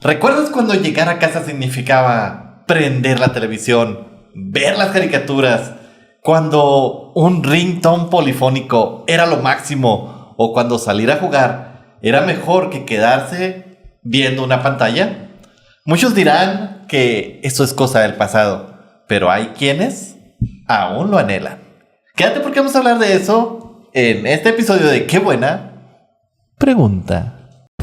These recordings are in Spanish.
¿Recuerdas cuando llegar a casa significaba prender la televisión, ver las caricaturas? Cuando un ringtone polifónico era lo máximo, o cuando salir a jugar era mejor que quedarse viendo una pantalla. Muchos dirán que eso es cosa del pasado, pero hay quienes aún lo anhelan. Quédate porque vamos a hablar de eso en este episodio de Qué Buena Pregunta.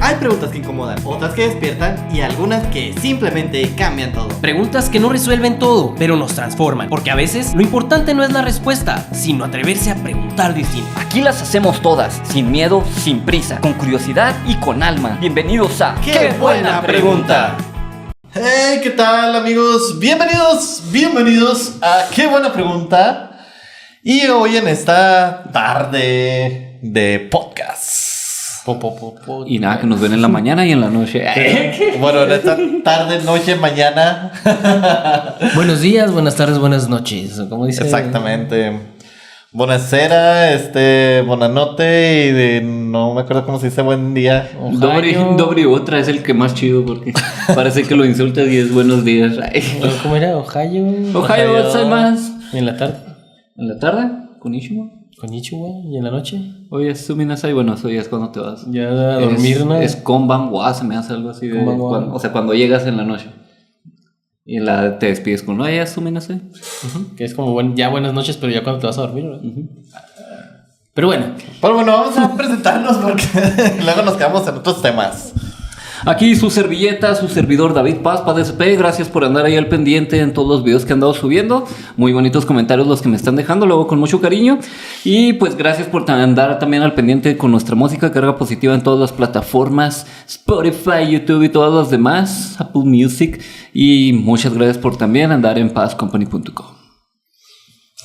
Hay preguntas que incomodan, otras que despiertan y algunas que simplemente cambian todo. Preguntas que no resuelven todo, pero nos transforman. Porque a veces lo importante no es la respuesta, sino atreverse a preguntar distinto. Aquí las hacemos todas, sin miedo, sin prisa, con curiosidad y con alma. Bienvenidos a ¡Qué buena pregunta! Hey, ¿qué tal, amigos? Bienvenidos a Qué Buena Pregunta. Y hoy en esta tarde de podcast. Y nada, que nos ven en la mañana y en la noche. Bueno, en esta tarde, noche, mañana. Buenos días, buenas tardes, buenas noches. ¿Cómo dice? Exactamente. Buonasera, buonanotte y no me acuerdo cómo se dice buen día. Dobri otra es el que más chido porque parece que lo insultas y es buenos días. ¿Cómo era? Ohio. Ohio más. ¿Y en la tarde? ¿En la tarde? Konnichiwa. Konnichiwa. ¿Y en la noche? Oye, es suminasai. Bueno, eso ya es cuando te vas. Ya a dormir, ¿no? Es konbanwa, se me hace algo así de o sea, cuando llegas en la noche. Y te despides con oye, suminasai. Que es como ya buenas noches, pero ya cuando te vas a dormir, ¿verdad? Pero bueno, vamos a presentarnos porque luego nos quedamos en otros temas. Aquí su servilleta, su servidor David Paz, PazDSP. Gracias por andar ahí al pendiente en todos los videos que han andado subiendo. Muy bonitos comentarios los que me están dejando, luego con mucho cariño. Y pues gracias por andar también al pendiente con nuestra música, carga positiva en todas las plataformas, Spotify, YouTube y todas las demás, Apple Music. Y muchas gracias por también andar en pazcompany.com.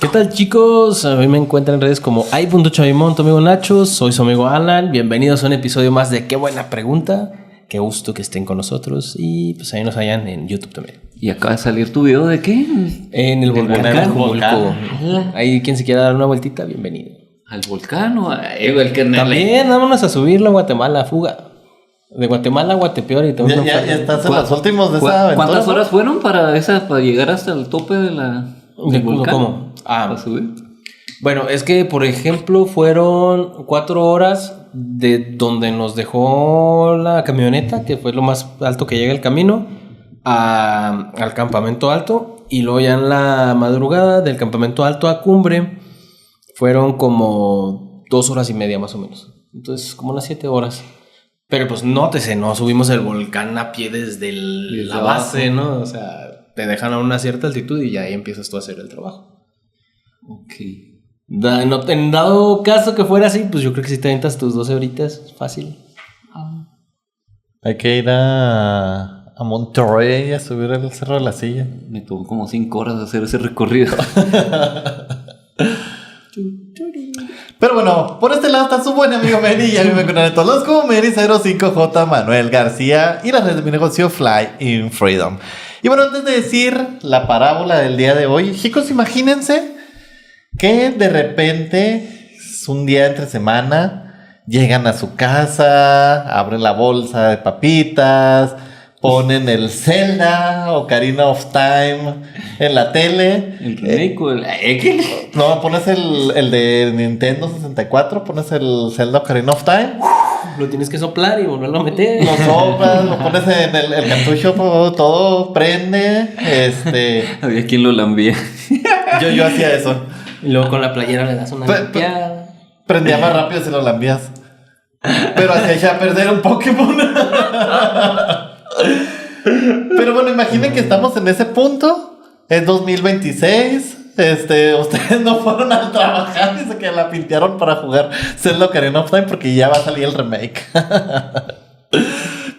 ¿Qué tal, chicos? A mí me encuentran en redes como ay.chavimón, tu amigo Nacho, soy su amigo Alan. Bienvenidos a un episodio más de Qué Buena Pregunta. Qué gusto que estén con nosotros y pues ahí nos hallan en YouTube también. ¿Y acaba de salir tu video de qué? En el volcán. Ahí quien se quiera dar una vueltita, bienvenido. ¿Al volcán o el que también vámonos a subirlo a Guatemala, fuga. De Guatemala a Guatepeor y ya estás en los últimos de esa aventura. ¿Cuántas horas fueron para llegar hasta el tope del volcán? ¿Cómo? ¿Para subir? Bueno, es que, por ejemplo, fueron 4 horas de donde nos dejó la camioneta, que fue lo más alto que llega el camino, al campamento alto. Y luego ya en la madrugada del campamento alto a Cumbre fueron como 2 horas y media más o menos. Entonces, como unas 7 horas. Pero pues nótese, no subimos el volcán a pie desde la base, ¿no? O sea, te dejan a una cierta altitud y ya ahí empiezas tú a hacer el trabajo. Ok. En dado caso que fuera así, pues yo creo que si te aventas tus 12 horitas, fácil. Hay que ir a Monterrey a subir el Cerro de la Silla. Me tomó como 5 horas hacer ese recorrido. Pero bueno, por este lado está su buen amigo Mary y a mí me conocen todos los como Mary05J Manuel García y la red de mi negocio Fly in Freedom. Y bueno, antes de decir la parábola del día de hoy, chicos, imagínense que de repente es un día entre semana, llegan a su casa, abren la bolsa de papitas, ponen el Zelda o Ocarina of Time en la tele. ¿El remake o el...? No, pones el de Nintendo 64, pones el Zelda Ocarina of Time. Lo tienes que soplar y volverlo a meter. Lo soplas, lo pones en el cartucho, todo prende. Había quien lo lambía. Yo hacía eso. Y luego con la playera le das una limpiada. Prendía más rápido si lo lambías. Pero hacía ya perder un Pokémon. Pero bueno, imaginen que estamos en ese punto. Es 2026. Ustedes no fueron a trabajar. Dice que la pintearon para jugar Zelda Ocarina of Time porque ya va a salir el remake.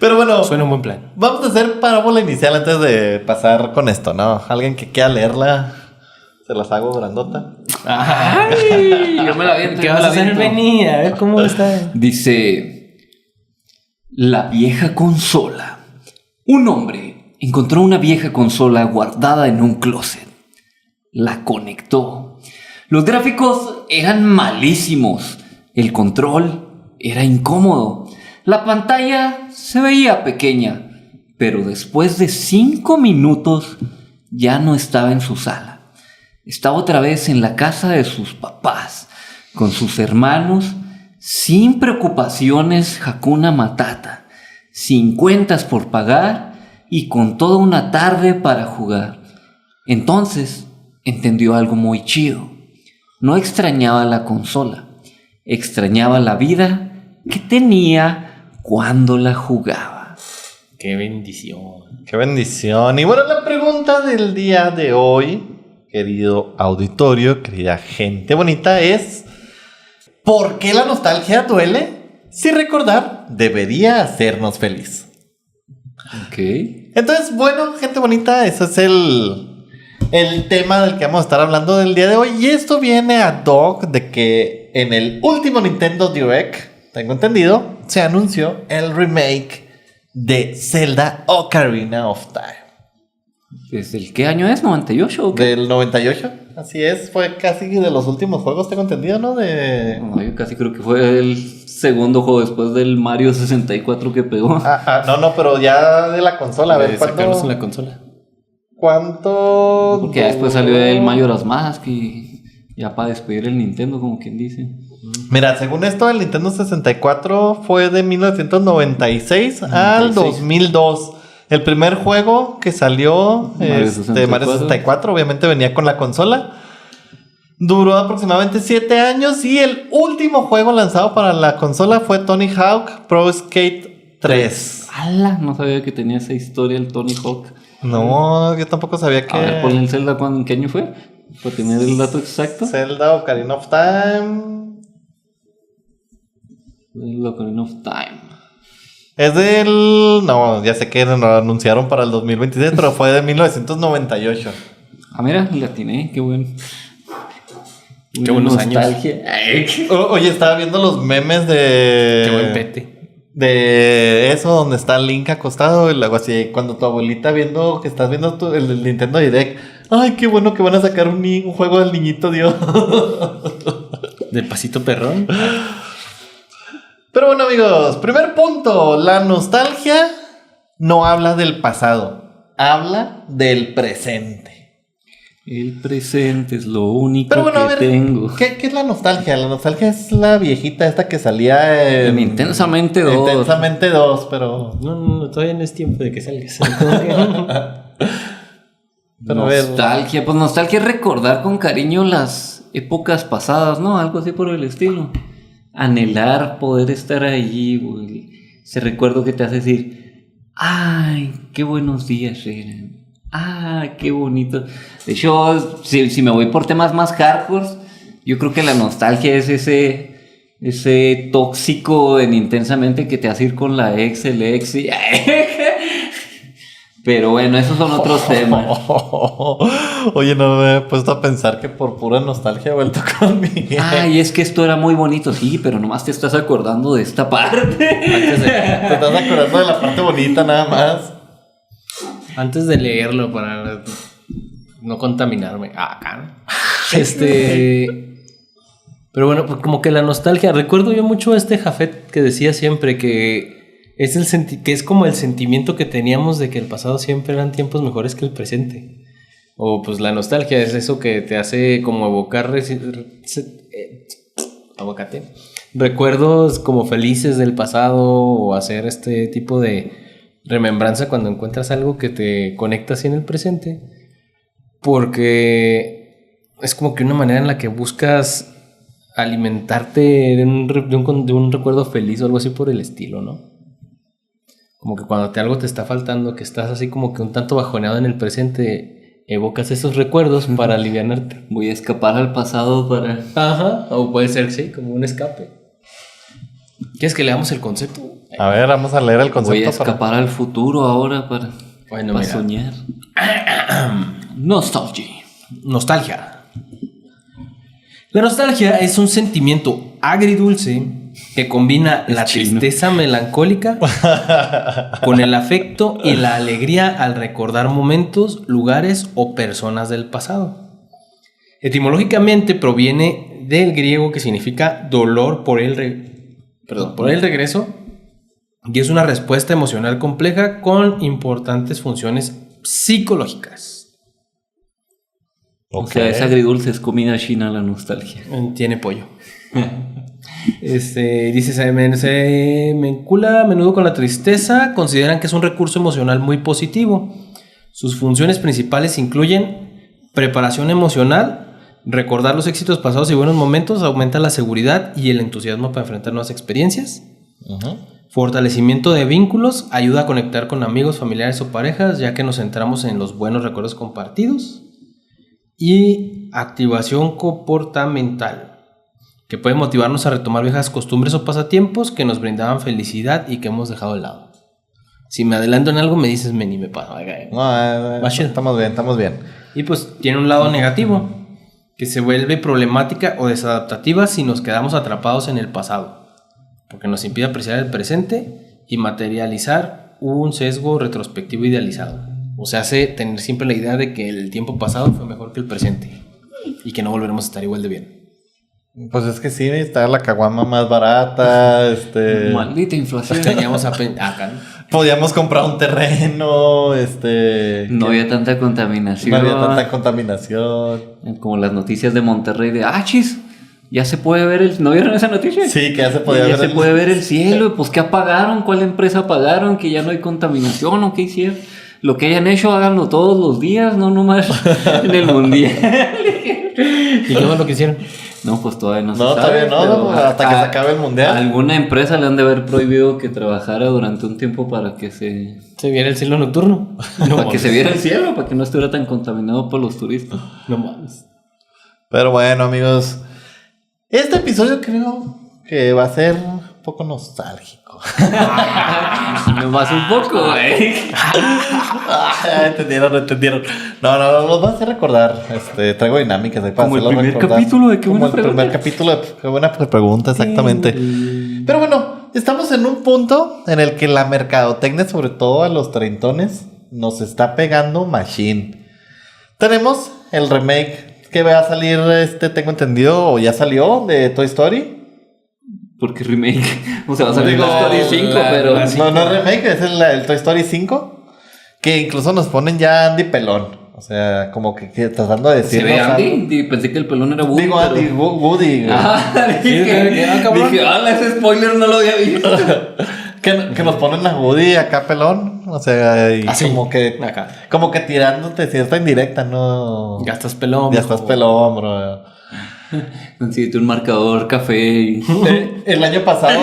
Pero bueno, suena un buen plan. Vamos a hacer parábola inicial antes de pasar con esto, ¿no? Alguien que quiera leerla, se las hago grandota. Ay, yo me la vi. ¿Qué vas a hacer? Venía, a ver cómo está. Dice: la vieja consola. Un hombre encontró una vieja consola guardada en un closet. La conectó. Los gráficos eran malísimos. El control era incómodo. La pantalla se veía pequeña. pero después de 5 minutos ya no estaba en su sala. Estaba otra vez en la casa de sus papás, con sus hermanos, sin preocupaciones Hakuna Matata, sin cuentas por pagar y con toda una tarde para jugar. Entonces entendió algo muy chido. No extrañaba la consola, extrañaba la vida que tenía cuando la jugaba. ¡Qué bendición! ¡Qué bendición! Y bueno, la pregunta del día de hoy, querido auditorio, querida gente bonita, es: ¿por qué la nostalgia duele si recordar debería hacernos feliz? Ok. Entonces, bueno, gente bonita, ese es el tema del que vamos a estar hablando del día de hoy. Y esto viene ad hoc de que en el último Nintendo Direct, tengo entendido, se anunció el remake de Zelda Ocarina of Time. ¿Desde el qué año es? ¿98 o qué? Del 98, así es, fue casi de los últimos juegos, tengo entendido, ¿no? No, yo casi creo que fue el segundo juego después del Mario 64 que pegó. No, pero ya de la consola, a ver, sacarlos en la consola. ¿Cuánto? Porque después salió el Majora's Mask y ya para despedir el Nintendo, como quien dice. Mira, según esto, el Nintendo 64 fue de 1996 al 2002. El primer juego que salió de Mario 64, obviamente venía con la consola. Duró aproximadamente 7 años y el último juego lanzado para la consola fue Tony Hawk Pro Skate 3. ¡Hala! No sabía que tenía esa historia el Tony Hawk. No, yo tampoco sabía que... A ver, ponle el Zelda, ¿en qué año fue? Para tener el dato exacto. Zelda Ocarina of Time. El Ocarina of Time. Es del... No, ya sé que lo anunciaron para el 2026, pero fue de 1998. Ah, mira, le atiné, qué bueno. Qué buenos nostalgia. años. Oye, estaba viendo los memes de... Qué buen pete. De eso, donde está Link acostado y luego así, cuando tu abuelita viendo que estás viendo el Nintendo Direct. Ay, qué bueno que van a sacar un juego del niñito Dios. Del pasito perrón. Pero bueno, amigos, primer punto. La nostalgia no habla del pasado, habla del presente. El presente es lo único Pero bueno, que a ver, tengo. ¿qué es la nostalgia? La nostalgia es la viejita esta que salía en... Intensamente 2. Intensamente 2, pero... No, todavía no es tiempo de que salgas. Pero a ver... Nostalgia, pues nostalgia es recordar con cariño las épocas pasadas, ¿no? Algo así por el estilo. Anhelar poder estar ahí, güey. Ese recuerdo que te hace decir, ay, qué buenos días eran. Ah, qué bonito. De hecho, si me voy por temas más hardcore, yo creo que la nostalgia es ese tóxico en Intensamente que te hace ir con la ex, el ex. Pero bueno, esos son otros temas. Oye, no me he puesto a pensar que por pura nostalgia he vuelto con mi... Ay, es que esto era muy bonito, sí, pero nomás te estás acordando de esta parte. Te estás acordando de la parte bonita nada más. Antes de leerlo para no contaminarme. Acá. Pero bueno, pues como que la nostalgia. Recuerdo yo mucho a Jafet que decía siempre que es que es como el sentimiento que teníamos de que el pasado siempre eran tiempos mejores que el presente. O pues la nostalgia es eso que te hace como evocar recuerdos como felices del pasado, o hacer este tipo de remembranza cuando encuentras algo que te conecta así en el presente, porque es como que una manera en la que buscas alimentarte de un recuerdo feliz o algo así por el estilo, ¿no? Como que cuando algo te está faltando, que estás así como que un tanto bajoneado en el presente, evocas esos recuerdos para alivianarte. Voy a escapar al pasado para... Ajá, o puede ser, sí, como un escape. ¿Quieres que leamos el concepto? A ver, vamos a leer el concepto. Voy a escapar al futuro ahora para soñar. Nostalgia. La nostalgia es un sentimiento agridulce que combina la tristeza melancólica con el afecto y la alegría al recordar momentos, lugares o personas del pasado. Etimológicamente proviene del griego, que significa dolor por el regreso Y es una respuesta emocional compleja con importantes funciones psicológicas. O sea, es agridulce, es comida china la nostalgia. Tiene pollo. Dice, se vincula a menudo con la tristeza. Consideran que es un recurso emocional muy positivo. Sus funciones principales incluyen preparación emocional, recordar los éxitos pasados y buenos momentos, aumenta la seguridad y el entusiasmo para enfrentar nuevas experiencias. Fortalecimiento de vínculos, ayuda a conectar con amigos, familiares o parejas, ya que nos centramos en los buenos recuerdos compartidos. Y activación comportamental, que puede motivarnos a retomar viejas costumbres o pasatiempos que nos brindaban felicidad y que hemos dejado de lado. Si me adelanto en algo, me dices, y me paro. Estamos bien. Y pues tiene un lado negativo, que se vuelve problemática o desadaptativa si nos quedamos atrapados en el pasado, porque nos impide apreciar el presente y materializar un sesgo retrospectivo idealizado. O sea, hace tener siempre la idea de que el tiempo pasado fue mejor que el presente y que no volveremos a estar igual de bien. Pues es que sí, está la caguama más barata, Maldita inflación. Teníamos podíamos comprar un terreno, No había tanta contaminación. No había tanta contaminación. Como las noticias de Monterrey de chis, ya se puede ver el... ¿No vieron esa noticia? Sí, que ya se podía ya ver se puede ver el cielo. Pues ¿qué apagaron? ¿Cuál empresa apagaron? Que ya no hay contaminación o qué hicieron. Lo que hayan hecho, háganlo todos los días, no nomás en el mundial. ¿Y luego lo que hicieron? No, pues todavía no se sabe. Todavía no, hasta que se acabe el mundial. A alguna empresa le han de haber prohibido que trabajara durante un tiempo para que se viera el cielo nocturno. Para que se viera el cielo, para que no estuviera tan contaminado por los turistas. No mames. Pero bueno, amigos, este episodio creo que va a ser un poco nostálgico. Nomás un poco, Entendieron. No, los vas a hacer recordar. Traigo dinámicas ahí para como el hacerlos primer recordar. capítulo de Qué Buena Como el Pregunta. primer capítulo de Qué Buena Pregunta, exactamente. Pero bueno, estamos en un punto en el que la mercadotecnia, sobre todo a los treintones, nos está pegando machine. Tenemos el remake que va a salir, tengo entendido, o ya salió, de Toy Story. Porque remake. O sea, va a salir Toy Story 5, pero... No es remake, es el Toy Story 5. Que incluso nos ponen ya Andy pelón. O sea, como que tratando de decir... ¿Se ve Andy? Pensé que el pelón era Woody. Digo pero... Andy, Woody. Dije, ese spoiler no lo había visto. que nos ponen a Woody acá pelón. O sea, y así, como que tirándote cierta indirecta, ¿no? Ya estás pelón. Ya estás pelón, bro. Consíguete un marcador café y... El año pasado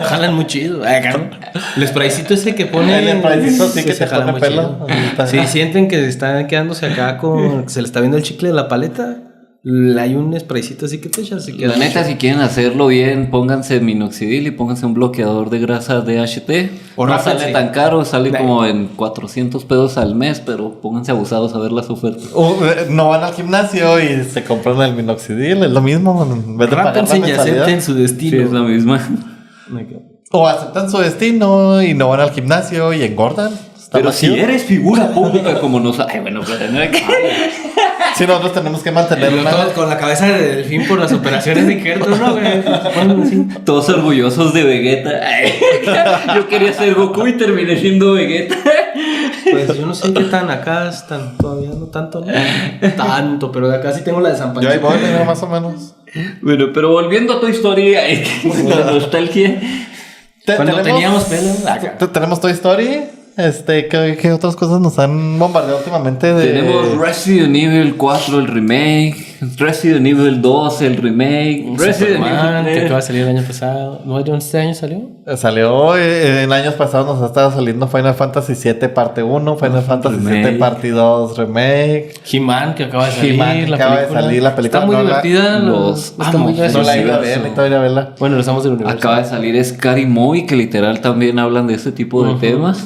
jalan muy chido. El spraycito ese que ponen. el spraycito sí que se pone pelo. Sí, sienten que están quedándose acá con... Se le está viendo el chicle de la paleta. Hay un spraycito así que te echas. La neta, si quieren hacerlo bien, pónganse minoxidil y pónganse un bloqueador de grasa DHT. O no Rafael, sale tan caro, sale como en 400 pesos al mes, pero pónganse abusados a ver las ofertas. No van al gimnasio y se compran el minoxidil, es lo mismo. En vez de pagar la Rápense y mensualidad. acepten su destino. Sí, es la misma. O aceptan su destino y no van al gimnasio y engordan. Pero si eres figura pública como nos... Ay, bueno, pues tener que... Sí, nosotros tenemos que mantener Todos con la cabeza de delfín por las operaciones de Injerto, ¿no, güey? Todos orgullosos de Vegeta. Ay, yo quería ser Goku y terminé siendo Vegeta. Pues yo no sé qué tan acá están. Todavía no tanto, ¿no? Tanto, pero de acá sí tengo la de San Pancho. Yo ahí voy, mira, más o menos. Bueno, pero volviendo a Toy Story, la nostalgia. Cuando teníamos pelo. Tenemos Toy Story. ¿Qué otras cosas nos han bombardeado últimamente? Tenemos Resident Evil 4, el remake. Resident Evil 2, el remake. Resident Superman, Evil que acaba de salir el año pasado. ¿No? ¿Este año salió? Salió en años pasados, nos ha estado saliendo Final Fantasy VII parte 1, Final Fantasy VII parte 2 remake. He-Man, que acaba de salir. He-Man, que acaba de salir la película. Está muy divertida. Está muy No la iba a ver, necesito ir a verla. Bueno, lo estamos del universo. Acaba de salir Scary Movie, que literal también hablan de este tipo de temas.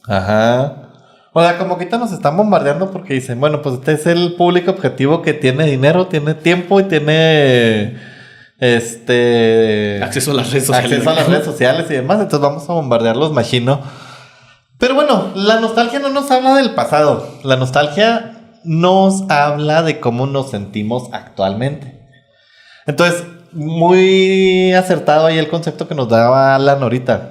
Ajá. O sea, como que ahorita nos están bombardeando porque dicen, bueno, pues este es el público objetivo que tiene dinero, tiene tiempo y tiene acceso a las redes sociales. Acceso a las redes sociales y demás, entonces vamos a bombardearlos, machino. Pero bueno, la nostalgia no nos habla del pasado. La nostalgia nos habla de cómo nos sentimos actualmente. Entonces, muy acertado ahí el concepto que nos daba Alan ahorita.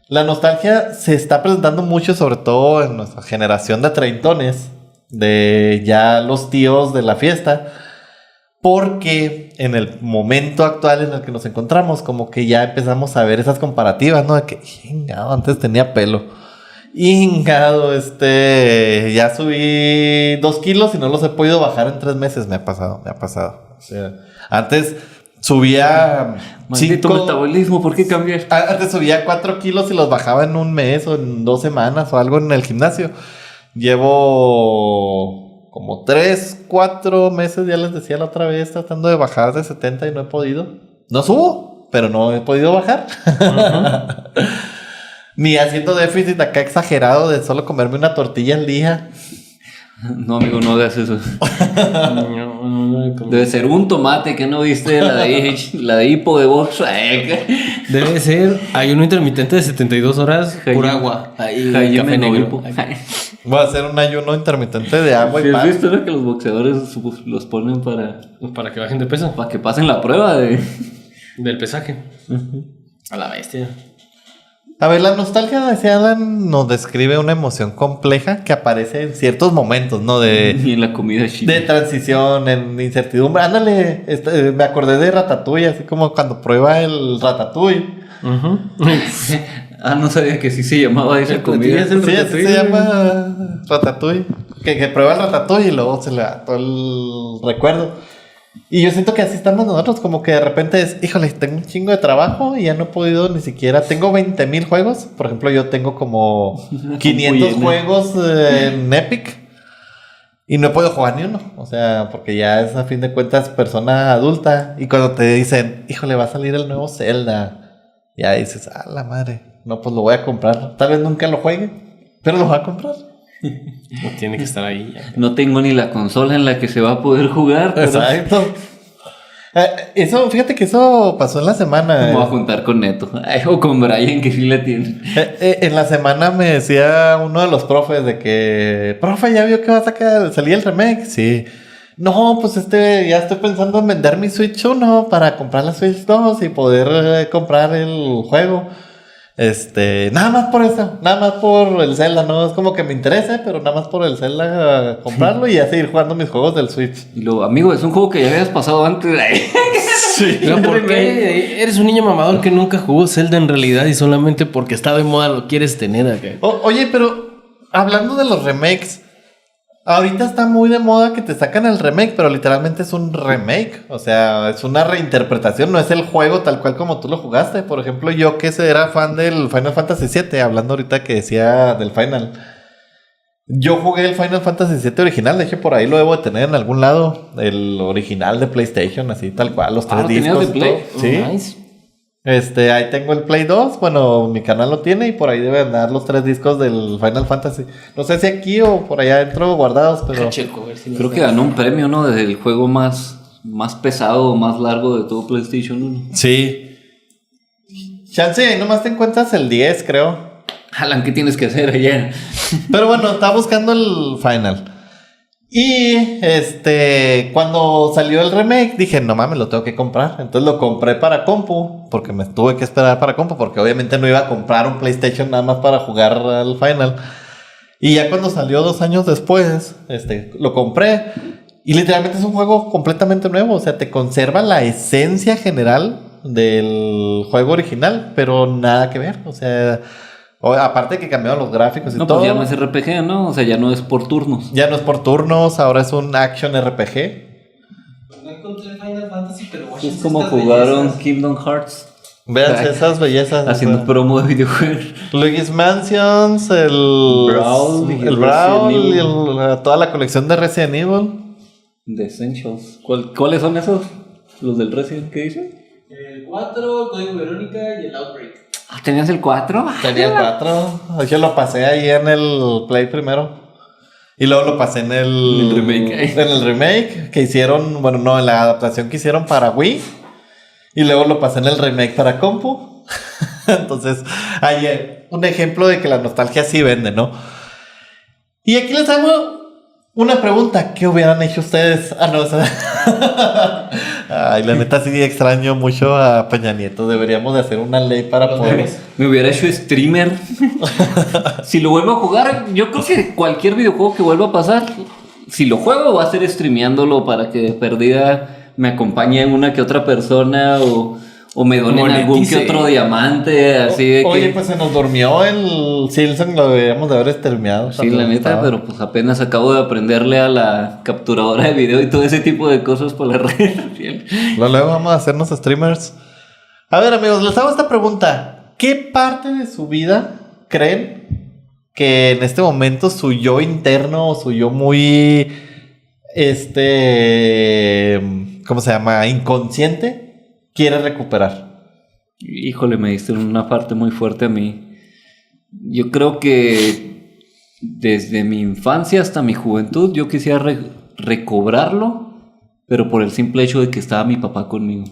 La nostalgia se está presentando mucho, sobre todo en nuestra generación de treintones, de ya los tíos de la fiesta, porque en el momento actual en el que nos encontramos, como que ya empezamos a ver esas comparativas, ¿no? De que, chingado, antes tenía pelo. Hingado, ya subí 2 kilos y no los he podido bajar en 3 meses. Me ha pasado. O sea, antes subía Maldito metabolismo, ¿por qué cambiar? Antes subía 4 kilos y los bajaba en un mes o en 2 semanas o algo en el gimnasio. Llevo como 3, 4 meses, ya les decía la otra vez, tratando de bajar de 70 y no he podido. No subo, pero no he podido bajar. Uh-huh. Ni haciendo déficit acá exagerado de solo comerme una tortilla al día. No, amigo, no hagas eso. Debe ser un tomate que no viste, la de hipo de box. Debe ser ayuno intermitente de 72 horas por agua. Ahí, café negro. Voy a hacer un ayuno intermitente de agua y pan. ¿Has visto que los boxeadores los ponen para que bajen de peso? Para que pasen la prueba del pesaje. Uh-huh. A la bestia. A ver, la nostalgia, decía Alan, nos describe una emoción compleja que aparece en ciertos momentos, ¿no? Y en la comida china. De transición, en incertidumbre. Ándale, me acordé de Ratatouille, así como cuando prueba el Ratatouille. Uh-huh. No sabía que sí se llamaba esa comida. Sí, así se llama Ratatouille. Que prueba el Ratatouille y luego se le da todo el recuerdo. Y yo siento que así estamos nosotros, como que de repente es, híjole, tengo un chingo de trabajo y ya no he podido ni siquiera, tengo 20,000 juegos, por ejemplo, yo tengo como 500 juegos en Epic y no he podido jugar ni uno, o sea, porque ya es a fin de cuentas persona adulta y cuando te dicen, híjole, va a salir el nuevo Zelda, ya dices, la madre, no, pues lo voy a comprar, tal vez nunca lo juegue, pero lo voy a comprar. Tiene que estar ahí. No tengo ni la consola en la que se va a poder jugar. Pero... Exacto. Eso, fíjate que eso pasó en la semana. Me voy a juntar con Neto. O con Brian, que sí la tiene. En la semana me decía uno de los profes de que, profe, ¿ya vio que va a salir el remake? Sí. No, pues ya estoy pensando en vender mi Switch 1 para comprar la Switch 2 y poder comprar el juego. Nada más por eso, nada más por el Zelda, no es como que me interese, pero nada más por el Zelda comprarlo y ya seguir jugando mis juegos del Switch. Y luego, amigo, es un juego que ya habías pasado antes. Sí. Pero ¿por qué? Eres un niño mamador que nunca jugó Zelda en realidad y solamente porque está de moda lo quieres tener acá. Oye, pero hablando de los remakes, ahorita está muy de moda que te sacan el remake, pero literalmente es un remake. O sea, es una reinterpretación, no es el juego tal cual como tú lo jugaste. Por ejemplo, yo que era fan del Final Fantasy VII, hablando ahorita que decía del Final. Yo jugué el Final Fantasy VII original, de hecho por ahí lo debo de tener en algún lado. El original de PlayStation, así tal cual, los 3 discos. ¿Tenías de Play? Sí. Nice. Ahí tengo el Play 2, bueno, mi canal lo tiene y por ahí deben andar los 3 discos del Final Fantasy. No sé si aquí o por allá adentro guardados, pero... Creo que ganó un premio, ¿no? Del juego más pesado, más largo de todo PlayStation 1. Sí. Chance, ahí nomás te encuentras el 10, creo. Alan, ¿qué tienes que hacer allá? Pero bueno, estaba buscando el Final. Y cuando salió el remake dije, no mames, lo tengo que comprar. Entonces lo compré para compu, porque me tuve que esperar para compu, porque obviamente no iba a comprar un PlayStation nada más para jugar al Final. Y ya cuando salió 2 años después, lo compré. Y literalmente es un juego completamente nuevo. O sea, te conserva la esencia general del juego original, pero nada que ver. O sea... aparte que cambiaron los gráficos y todo. No, pues ya no es RPG, ¿no? O sea, ya no es por turnos. Ya no es por turnos, ahora es un action RPG. No encontré Final Fantasy, pero es como jugaron Kingdom Hearts. Vean esas bellezas. Haciendo promo de videojuegos. Luigi's Mansions, el Brawl y toda la colección de Resident Evil. The Essentials. ¿Cuáles son esos? ¿Los del Resident? ¿Qué dicen? El 4, Código Verónica y el Outbreak. ¿Tenías el 4? Tenía el 4. Yo lo pasé ahí en el Play primero. Y luego lo pasé en el remake. En el remake que hicieron, bueno, no, en la adaptación que hicieron para Wii. Y luego lo pasé en el remake para compu. Entonces, hay un ejemplo de que la nostalgia sí vende, ¿no? Y aquí les hago una pregunta. ¿Qué hubieran hecho ustedes? No, o sea, Ay, la neta sí extraño mucho a Peña Nieto. Deberíamos de hacer una ley para poder... Me hubiera hecho streamer. Si lo vuelvo a jugar, yo creo que cualquier videojuego que vuelva a pasar, si lo juego, va a ser streameándolo para que de perdida me acompañe una que otra persona o me donen algún que otro diamante, así de Oye, que... pues se nos durmió el Silson, lo deberíamos de haber streameado. Sí, la neta, pero pues apenas acabo de aprenderle a la capturadora de video y todo ese tipo de cosas por la red. Luego vamos a hacernos streamers. A ver, amigos, les hago esta pregunta. ¿Qué parte de su vida creen que en este momento su yo interno o su yo muy... ¿cómo se llama? Inconsciente quiere recuperar? Híjole, me diste una parte muy fuerte a mí. Yo creo que desde mi infancia hasta mi juventud yo quisiera recobrarlo, pero por el simple hecho de que estaba mi papá conmigo.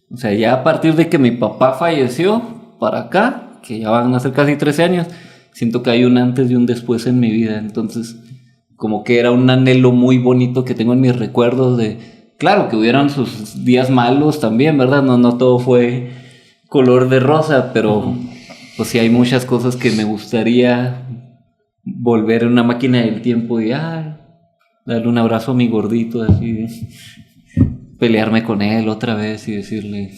O sea, ya a partir de que mi papá falleció para acá, que ya van a ser casi 13 años, siento que hay un antes y un después en mi vida. Entonces, como que era un anhelo muy bonito que tengo en mis recuerdos de... Claro que hubieran sus días malos también, ¿verdad? No todo fue color de rosa, pero pues sí hay muchas cosas que me gustaría volver a una máquina del tiempo y darle un abrazo a mi gordito, así, pelearme con él otra vez y decirle...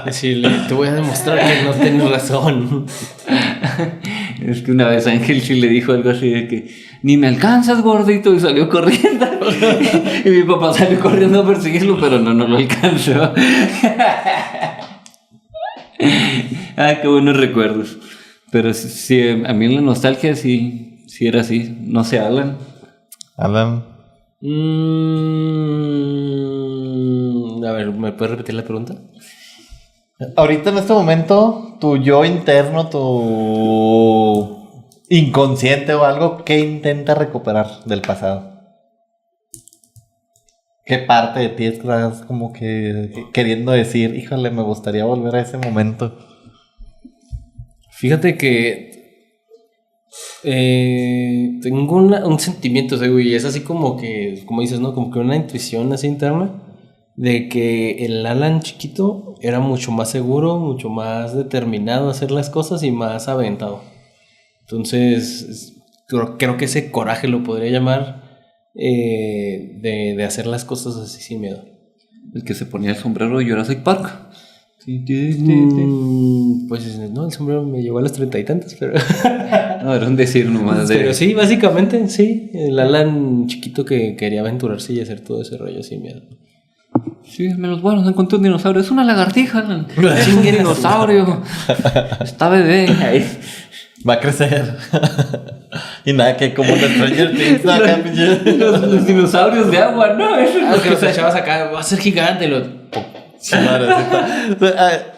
Decirle, te voy a demostrar que no tienes razón. Es que una vez Ángel sí le dijo algo así de que ni me alcanzas, gordito, y salió corriendo. Y mi papá salió corriendo a perseguirlo, pero no lo alcanzó. Qué buenos recuerdos. Pero sí, a mí en la nostalgia sí era así. No sé, Alan. A ver, ¿me puedes repetir la pregunta? Ahorita en este momento, tu yo interno, tu inconsciente o algo, ¿qué intenta recuperar del pasado? ¿Qué parte de ti estás como que queriendo decir, híjole, me gustaría volver a ese momento? Fíjate que tengo un sentimiento, o sea, güey, es así como que, como dices, ¿no? Como que una intuición así interna de que el Alan chiquito era mucho más seguro, mucho más determinado a hacer las cosas y más aventado. Entonces, creo que ese coraje lo podría llamar de hacer las cosas así sin miedo. El que se ponía el sombrero de Jurassic Park. Pues no, el sombrero me llegó a los 30 y tantos, pero... No, era un decir nomás. Pero sí, básicamente, sí. El Alan chiquito que quería aventurarse y hacer todo ese rollo sin miedo. Sí, me los buenos, encontré un dinosaurio. Es una lagartija, Alan. Es un dinosaurio. Está bebé. Ahí. Va a crecer. Y nada, que como en Stranger Things, los dinosaurios de agua, ¿no? Eso es lo que los echabas acá, va a ser gigante. Sí,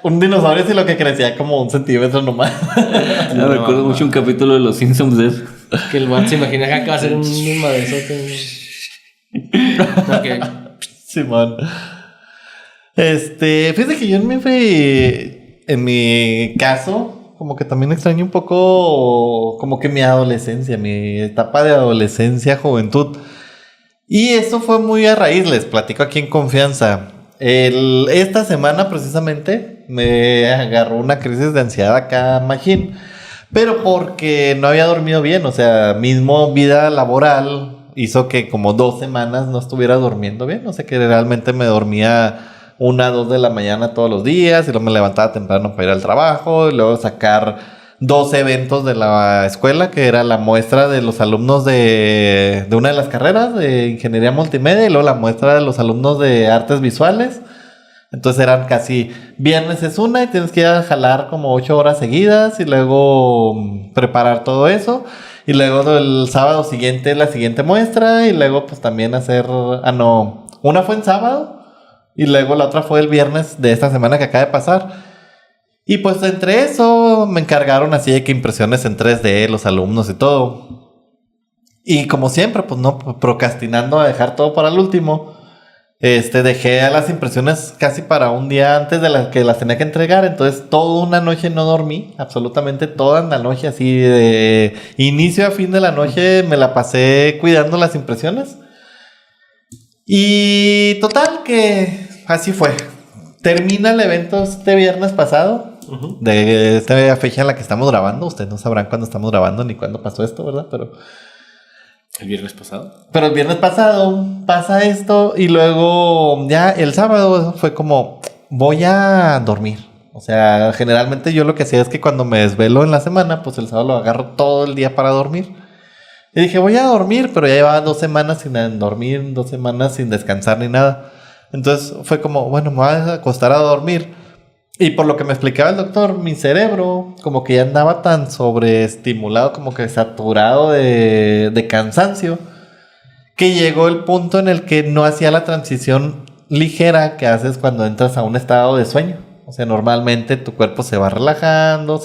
un dinosaurio sí lo que crecía como 1 centímetro nomás. No, recuerdo mucho un capítulo de Los Simpsons de eso. Que el man se imagina que va a ser un madezote. Okay. Simón. Fíjate que yo en mi caso, como que también extraño un poco como que mi adolescencia, mi etapa de adolescencia, juventud. Y eso fue muy a raíz, les platico aquí en confianza. Esta semana precisamente me agarró una crisis de ansiedad acá, machín. Pero porque no había dormido bien, o sea, mismo vida laboral hizo que como 2 semanas no estuviera durmiendo bien. O sea, que realmente me dormía 1, 2 de la mañana todos los días y luego me levantaba temprano para ir al trabajo y luego sacar 2 eventos de la escuela, que era la muestra de los alumnos de una de las carreras de ingeniería multimedia y luego la muestra de los alumnos de artes visuales. Entonces eran casi viernes es una y tienes que ir a jalar como 8 horas seguidas y luego preparar todo eso. Y luego el sábado siguiente la siguiente muestra y luego pues también hacer... una fue en sábado y luego la otra fue el viernes de esta semana que acaba de pasar. Y pues entre eso me encargaron así de que impresiones en 3D, los alumnos y todo. Y como siempre, pues no, procrastinando a dejar todo para el último. Dejé a las impresiones casi para un día antes de que las tenía que entregar. Entonces toda una noche no dormí, absolutamente toda la noche, así de inicio a fin de la noche me la pasé cuidando las impresiones. Y total que así fue. Termina el evento este viernes pasado. De esta fecha en la que estamos grabando. Ustedes no sabrán cuándo estamos grabando ni cuándo pasó esto, ¿verdad? Pero ¿El viernes pasado? Pero el viernes pasado pasa esto y luego ya el sábado fue como, voy a dormir. O sea, generalmente yo lo que hacía es que cuando me desvelo en la semana, pues el sábado lo agarro todo el día para dormir. Y dije, voy a dormir, pero ya llevaba 2 semanas sin dormir, 2 semanas sin descansar ni nada. Entonces fue como, bueno, me voy a acostar a dormir. Y por lo que me explicaba el doctor, mi cerebro como que ya andaba tan sobreestimulado, como que saturado de cansancio, que llegó el punto en el que no hacía la transición ligera que haces cuando entras a un estado de sueño. O sea, normalmente tu cuerpo se va relajando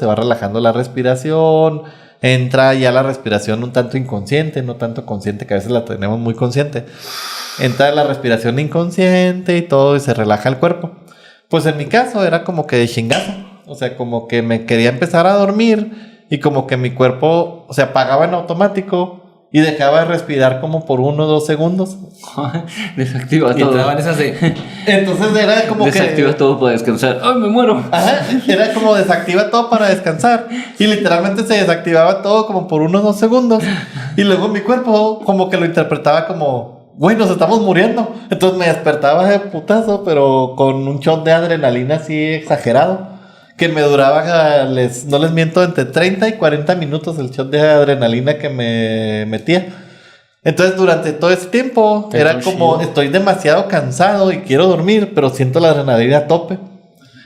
la respiración, entra ya la respiración un tanto inconsciente, no tanto consciente, que a veces la tenemos muy consciente. Entra la respiración inconsciente y todo y se relaja el cuerpo. Pues en mi caso era como que de chingazo. O sea, como que me quería empezar a dormir y como que mi cuerpo se apagaba en automático y dejaba de respirar como por 1 o 2 segundos. Desactiva Y todo. entraban esas de... Entonces era como Desactiva que... todo para descansar. ¡Ay, me muero! Ajá, era como desactiva todo para descansar. Y literalmente se desactivaba todo como por 1 o 2 segundos. Y luego mi cuerpo como que lo interpretaba como... güey, nos estamos muriendo. Entonces me despertaba de putazo, pero con un shot de adrenalina así exagerado. Que me duraba, no les miento, entre 30 y 40 minutos el shot de adrenalina que me metía. Entonces durante todo ese tiempo era como, estoy demasiado cansado y quiero dormir, pero siento la adrenalina a tope.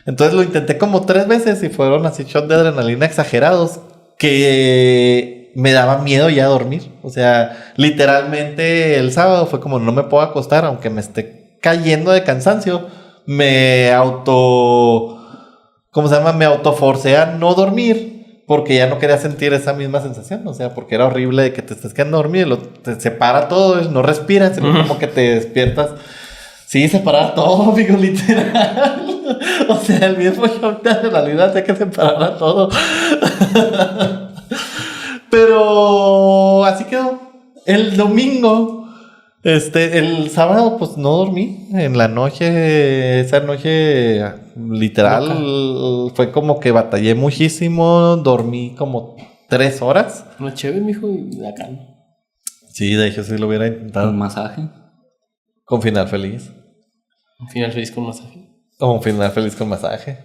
Entonces lo intenté como 3 veces y fueron así shots de adrenalina exagerados que me daba miedo ya dormir. O sea, literalmente el sábado fue como no me puedo acostar, aunque me esté cayendo de cansancio. Me me autoforcé a no dormir porque ya no quería sentir esa misma sensación. O sea, porque era horrible de que te estés quedando dormido, te separa todo, no respiras, sino como que te despiertas. Sí, separar todo, amigo, literal. O sea, el mismo shock de adrenalina hacía que separara todo. Pero así quedó. El domingo, el sábado, pues no dormí. En la noche, esa noche, literal, fue como que batallé muchísimo. Dormí como 3 horas. Una chévere, mijo, y acá. Sí, de hecho, sí lo hubiera intentado. Un masaje. Con final feliz. Un final feliz con masaje. O un final feliz con masaje.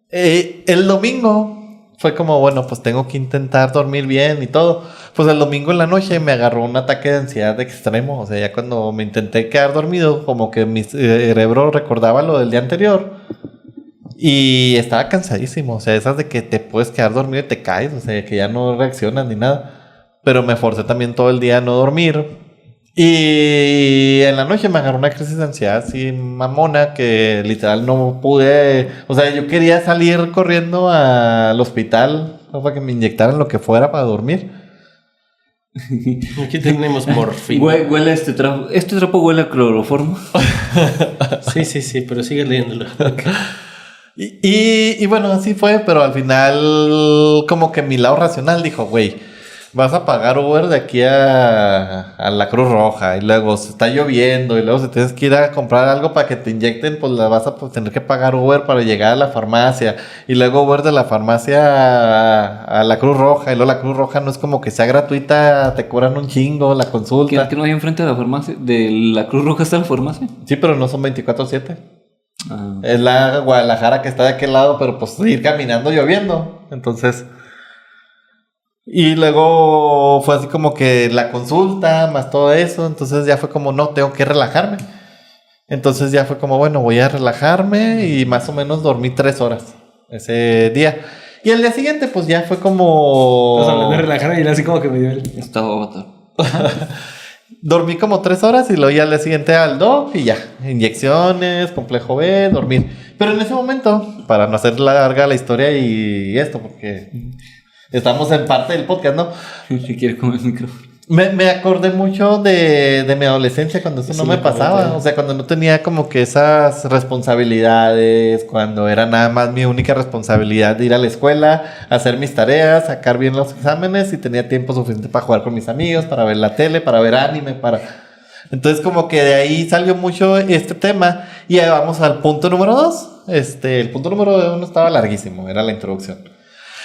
El domingo fue como, bueno, pues tengo que intentar dormir bien y todo. Pues el domingo en la noche me agarró un ataque de ansiedad extremo. O sea, ya cuando me intenté quedar dormido, como que mi cerebro recordaba lo del día anterior. Y estaba cansadísimo. O sea, esas de que te puedes quedar dormido y te caes. O sea, que ya no reaccionas ni nada. Pero me forcé también todo el día a no dormir. Y en la noche me agarró una crisis de ansiedad así mamona que literal no pude. O sea, yo quería salir corriendo al hospital para que me inyectaran lo que fuera para dormir. Aquí tenemos morfina. Huele este trapo. Este trapo huele a cloroformo. Sí, pero sigue leyéndolo. Y bueno, así fue, pero al final como que mi lado racional dijo, güey, vas a pagar Uber de aquí a la Cruz Roja y luego se está lloviendo y luego si tienes que ir a comprar algo para que te inyecten, pues la vas a tener que pagar Uber para llegar a la farmacia y luego Uber de la farmacia a la Cruz Roja y luego la Cruz Roja no es como que sea gratuita, te cobran un chingo la consulta. ¿Que no hay enfrente de la farmacia? ¿De la Cruz Roja está la farmacia? Sí, pero no son 24/7. Ah. Es la Guadalajara que está de aquel lado, pero pues ir caminando lloviendo. Entonces... Y luego fue así como que la consulta, más todo eso. Entonces ya fue como, no, tengo que relajarme. Entonces ya fue como, bueno, voy a relajarme. Y más o menos dormí 3 horas ese día. Y el día siguiente, pues ya fue como... Estás hablando de relajar y él así como que me dio el... Estaba botado. Dormí como 3 horas y luego ya al día siguiente al doc y ya. Inyecciones, complejo B, dormir. Pero en ese momento, para no hacer larga la historia y esto, porque... Estamos en parte del podcast, ¿no? Si quiere comer el micrófono. Me acordé mucho de mi adolescencia cuando eso no me pasaba. O sea, cuando no tenía como que esas responsabilidades, cuando era nada más mi única responsabilidad de ir a la escuela, hacer mis tareas, sacar bien los exámenes y tenía tiempo suficiente para jugar con mis amigos, para ver la tele, para ver anime, para... Entonces como que de ahí salió mucho este tema y ahí vamos al punto número 2. El punto número 1 estaba larguísimo, era la introducción.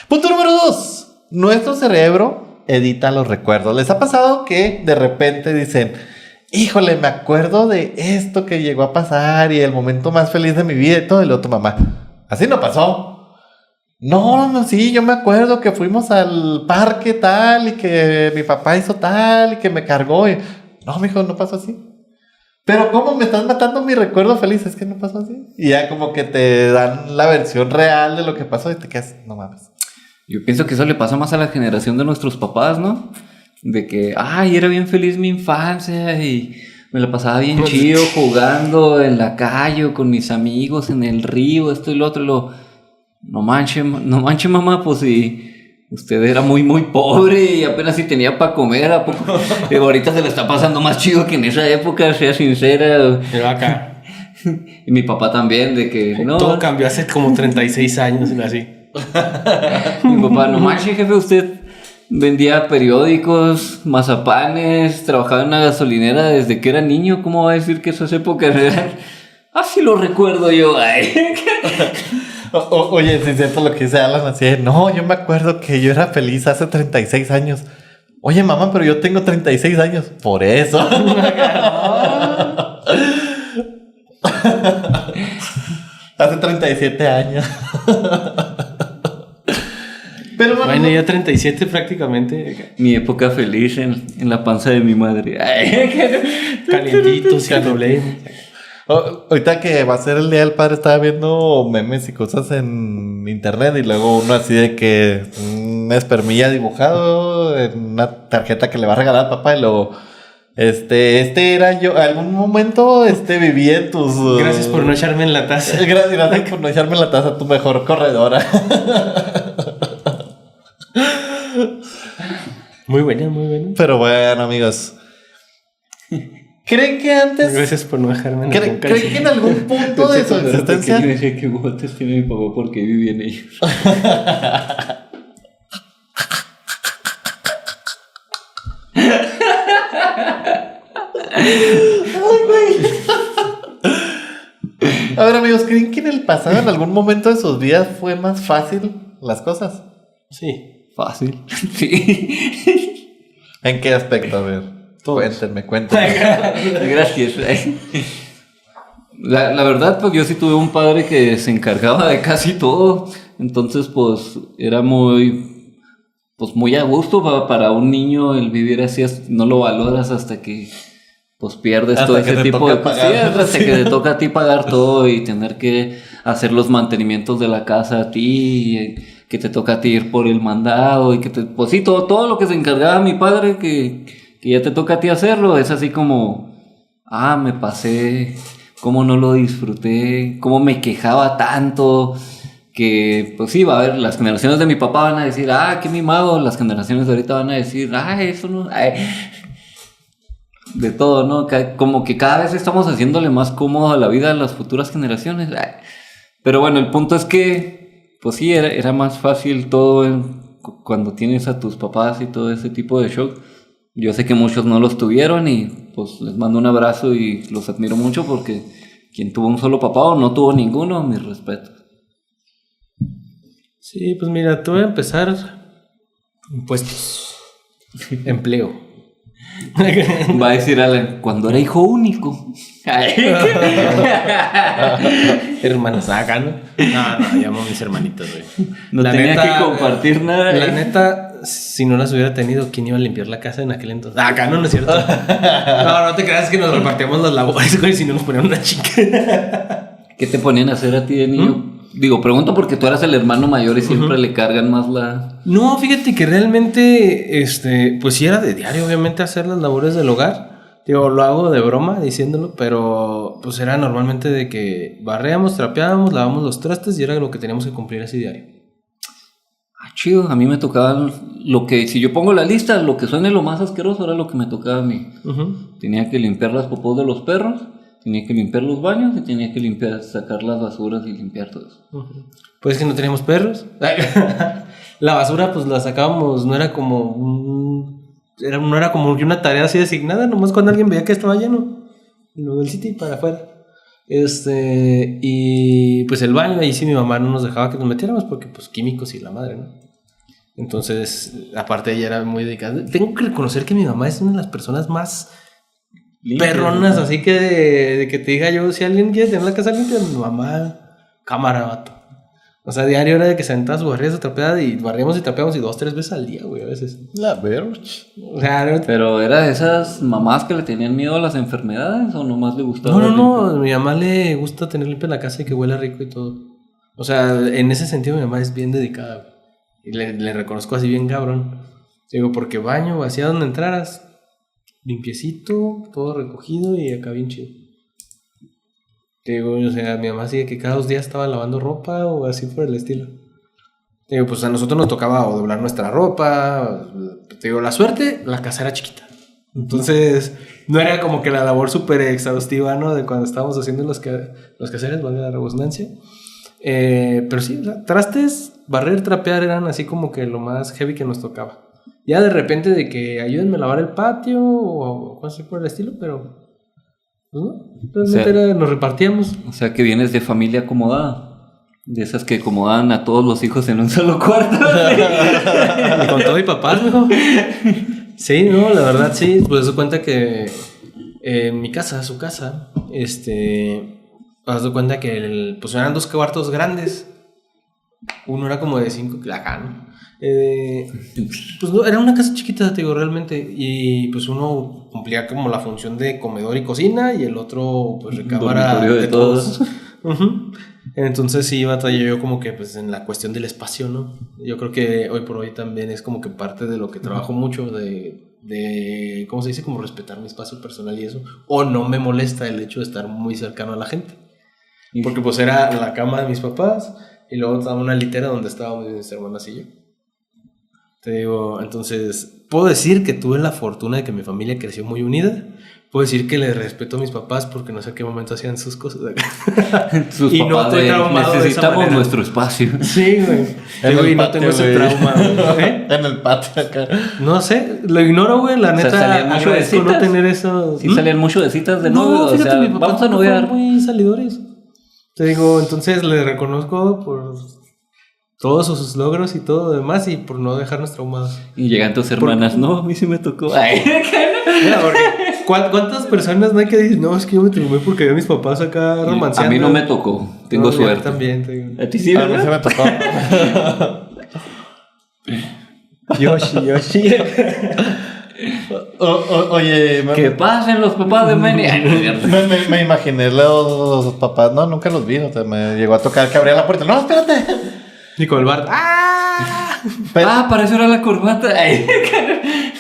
Punto número 2. Nuestro cerebro edita los recuerdos. ¿Les ha pasado que de repente dicen, híjole, me acuerdo de esto que llegó a pasar y el momento más feliz de mi vida y todo, y luego tu mamá, así no pasó? No, sí, yo me acuerdo que fuimos al parque tal y que mi papá hizo tal y que me cargó y... No, mijo, no pasó así. Pero ¿cómo me estás matando mi recuerdo feliz? Es que no pasó así. Y ya como que te dan la versión real de lo que pasó y te quedas, no mames. Yo pienso que eso le pasa más a la generación de nuestros papás, ¿no? De que, ay, era bien feliz mi infancia y me la pasaba bien chido jugando en la calle o con mis amigos en el río, esto y lo otro. No manche, mamá, pues si usted era muy, muy pobre y apenas si tenía para comer, ¿a poco? Ahorita se le está pasando más chido que en esa época, sea sincera. Pero acá. Y mi papá también, de que no. Todo cambió hace como 36 años, así. Mi papá, no manche, jefe, usted vendía periódicos, mazapanes, trabajaba en una gasolinera desde que era niño. ¿Cómo va a decir que esas épocas eran? Así lo recuerdo yo. Ay. Oye, si es cierto lo que dice Alan, así de, no, yo me acuerdo que yo era feliz hace 36 años. Oye, mamá, pero yo tengo 36 años. Por eso. Hace 37 años. Pero bueno, ya 37 prácticamente. Mi época feliz en la panza de mi madre. Ay. Calientito, sin problema. Ahorita que va a ser el Día del Padre, estaba viendo memes y cosas en internet y luego uno así de que una espermilla dibujado en una tarjeta que le va a regalar al papá y luego era yo, algún momento viví en tus... Gracias por no echarme en la taza. Gracias por no echarme en la taza, tu mejor corredora. Muy buena, muy buena. Pero bueno, amigos, ¿creen que antes... Gracias por no dejarme en la boca. ¿Creen que en algún punto de su existencia... Yo decía que botes tiene mi papá porque viví en ellos. A ver, amigos, ¿creen que en el pasado, en algún momento de sus vidas, fue más fácil las cosas? Sí. Fácil. Sí. ¿En qué aspecto? A ver, Todos. Cuéntenme. Gracias. La verdad, pues yo sí tuve un padre que se encargaba de casi todo. Entonces, pues, era muy a gusto para un niño el vivir así. No lo valoras hasta que pues pierdes hasta todo ese tipo de cosas. hasta que te toca a ti pagar todo y tener que hacer los mantenimientos de la casa a ti, y que te toca a ti ir por el mandado y que pues sí, todo lo que se encargaba mi padre que ya te toca a ti hacerlo, es así como, me pasé, cómo no lo disfruté, cómo me quejaba tanto, que pues sí, va a haber, las generaciones de mi papá van a decir, qué mimado, las generaciones de ahorita van a decir, eso no, de todo, ¿no? Como que cada vez estamos haciéndole más cómodo a la vida a las futuras generaciones. Pero bueno, el punto es que, pues sí, era más fácil todo cuando tienes a tus papás y todo ese tipo de shock. Yo sé que muchos no los tuvieron y pues les mando un abrazo y los admiro mucho porque quien tuvo un solo papá o no tuvo ninguno, mis respetos. Sí, pues mira, te voy a empezar. Impuestos. Empleo. Va a decir Alan, cuando era hijo único. Hermanos, acá, ¿no? No, llamo a mis hermanitos, güey. No tenía que compartir nada. La neta, si no las hubiera tenido, ¿quién iba a limpiar la casa en aquel entonces? Acá no es cierto. No te creas que nos repartíamos las labores, güey, si no nos ponían una chica. ¿Qué te ponían a hacer a ti de niño? Digo, pregunto porque tú eras el hermano mayor y siempre le cargan más la... No, fíjate que realmente, pues sí era de diario, obviamente, hacer las labores del hogar. Digo, lo hago de broma diciéndolo, pero pues era normalmente de que barreamos, trapeábamos, lavamos los trastes y era lo que teníamos que cumplir así diario. Chido, a mí me tocaba lo que, si yo pongo la lista, lo que suene lo más asqueroso era lo que me tocaba a mí. Tenía que limpiar las popós de los perros. Tenía que limpiar los baños y tenía que sacar las basuras y limpiar todo eso. Pues que no teníamos perros. La basura pues la sacábamos, no era como no era como que una tarea así designada, nomás cuando alguien veía que estaba lleno. Y luego el City para afuera. Y pues el baño, ahí sí mi mamá no nos dejaba que nos metiéramos porque pues químicos y la madre, ¿no? Entonces, aparte ella era muy dedicada. Tengo que reconocer que mi mamá es una de las personas más perronas, así que de que te diga yo, si alguien quiere tener la casa limpia, mi mamá, cámara, vato. O sea, diario era de que se aventaba su barrida, su trapeada y barríamos y trapeamos y 2-3 veces al día, güey, a veces. La verge. O sea, Pero ¿era de esas mamás que le tenían miedo a las enfermedades o nomás le gustaba? no, mi mamá le gusta tener limpia la casa y que huela rico y todo. O sea, en ese sentido mi mamá es bien dedicada, güey. Y le reconozco así bien cabrón. Digo, porque baño, hacía donde entraras, limpiecito, todo recogido y acá bien chido. Digo, o sea, mi mamá sigue que cada 2 días estaba lavando ropa o así por el estilo. Digo, pues a nosotros nos tocaba o doblar nuestra ropa. Digo, la suerte, la casa era chiquita. Entonces, no era como que la labor súper exhaustiva, ¿no? De cuando estábamos haciendo los quehaceres, valga la redundancia. Pero sí, o sea, trastes, barrer, trapear eran así como que lo más heavy que nos tocaba. Ya de repente de que ayúdenme a lavar el patio o cosas por el estilo, pero pues no, realmente nos repartíamos. O sea, que vienes de familia acomodada. De esas que acomodaban a todos los hijos en un solo cuarto. Y con todo y papás, mejor. Sí, no, la verdad sí. Pues se cuenta que en mi casa, su casa, haz de cuenta que pues eran 2 cuartos grandes. Uno era como de 5, acá, ¿no? Pues no, era una casa chiquita, te digo, realmente. Y pues uno cumplía como la función de comedor y cocina, y el otro, pues recámara dormitorio de todos. Uh-huh. Entonces sí batallé yo como que pues en la cuestión del espacio, ¿no? Yo creo que hoy por hoy también es como que parte de lo que trabajo mucho de ¿cómo se dice? Como respetar mi espacio personal y eso. O no me molesta el hecho de estar muy cercano a la gente. Porque pues era la cama de mis papás y luego estaba una litera donde estábamos mis hermanas y yo. Te digo, entonces puedo decir que tuve la fortuna de que mi familia creció muy unida. Puedo decir que le respeto a mis papás porque no sé a qué momento hacían sus cosas acá. Sus y no papás estoy traumado de esa necesitamos manera. nuestro espacio. Sí, güey. Digo, y no patio, tengo ese güey. trauma, güey. ¿Eh? En el patio acá. No sé, lo ignoro, güey. La O sea, neta, salían mucho de agradezco no citas. tener eso. Sí salían mucho de citas de novio. No, O fíjate, sea, mi papá vamos a fueron noviar. muy salidores. Te digo, entonces le reconozco por todos sus logros y todo lo demás y por no dejarnos traumados. Y llegan tus hermanas. No, a mí sí me tocó. Ay, Mira, porque ¿cuántas personas no hay que decir? No, es que yo me traumé porque vi a mis papás acá romanceando. a mí no me tocó. Tengo No, yo suerte. también, te digo. A ti sí, A mí se ¿verdad? me tocó. Yoshi. Oye, Que pasen los papás de Manny. me imaginé los papás. No, nunca los vi. O sea, me llegó a tocar que abría la puerta. No, espérate. Y con el bar. Ah, para eso era la corbata. Ay,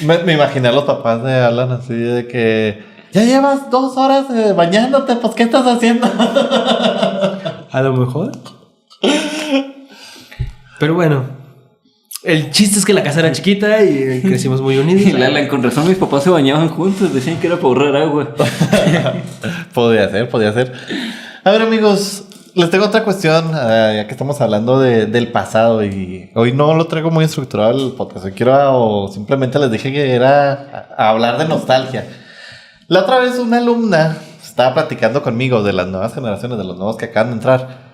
Me imaginé a los papás de Alan así de que ya llevas 2 horas bañándote, pues ¿qué estás haciendo? A lo mejor. Pero bueno. El chiste es que la casa era chiquita y crecimos muy unidos. Y Lala, con razón mis papás se bañaban juntos. Decían que era para ahorrar agua. Podía ser. A ver, amigos, les tengo otra cuestión, ya que estamos hablando del pasado y hoy no lo traigo muy estructurado el podcast. Hoy quiero, simplemente les dije que era a hablar de nostalgia. La otra vez una alumna estaba platicando conmigo de las nuevas generaciones, de los nuevos que acaban de entrar.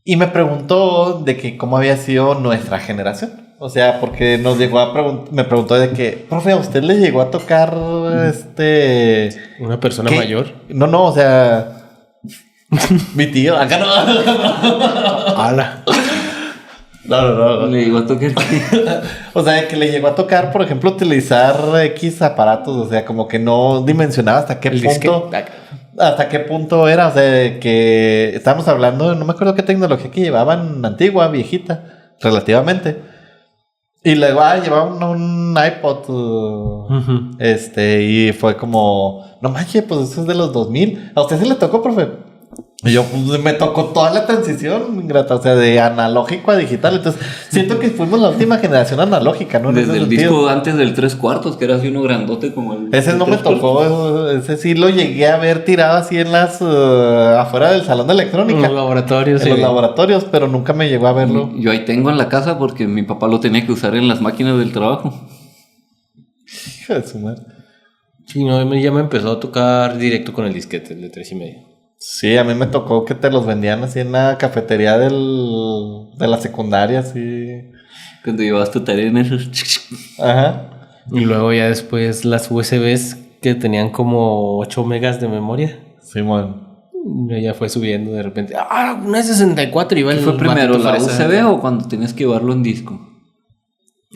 Y me preguntó de que cómo había sido nuestra generación. O sea, porque me preguntó de que, profe, ¿a usted le llegó a tocar Una persona ¿qué? mayor. No, o sea, mi tío, acá no. ¡Hala! No. Le digo a tocar. O sea, que le llegó a tocar, por ejemplo, utilizar X aparatos. O sea, como que no dimensionaba hasta qué El punto. disquete. Hasta qué punto era. O sea, que estábamos hablando, no me acuerdo qué tecnología que llevaban, antigua, viejita, relativamente. Y luego, llevaban un iPod. Uh-huh. Y fue como, no manches, pues eso es de los 2000. ¿A usted se le tocó, profe? Y yo, pues, me tocó toda la transición, ingrata, o sea, de analógico a digital. Entonces, siento que fuimos la última generación analógica, ¿no? En Desde ese el sentido. disco antes del 3/4, que era así uno grandote como el... Ese no me 3/4. tocó, ese sí lo llegué a ver tirado así en afuera del salón de En electrónica. los laboratorios. En los laboratorios, pero nunca me llegó a verlo. Yo ahí tengo en la casa porque mi papá lo tenía que usar en las máquinas del trabajo. Hijo de su madre. Sí, no, ya me empezó a tocar directo con el disquete, el de 3.5. Sí, a mí me tocó que te los vendían así en la cafetería de la secundaria, sí. Cuando llevabas tu tarea en esos... Ajá. Y luego ya después las USBs que tenían como 8 megas de memoria. Simón. Ya fue subiendo de repente. ¡Ah! Una de 64 iba ¿Qué el fue primero, matito la fresa. USB o cuando tenías que llevarlo en disco?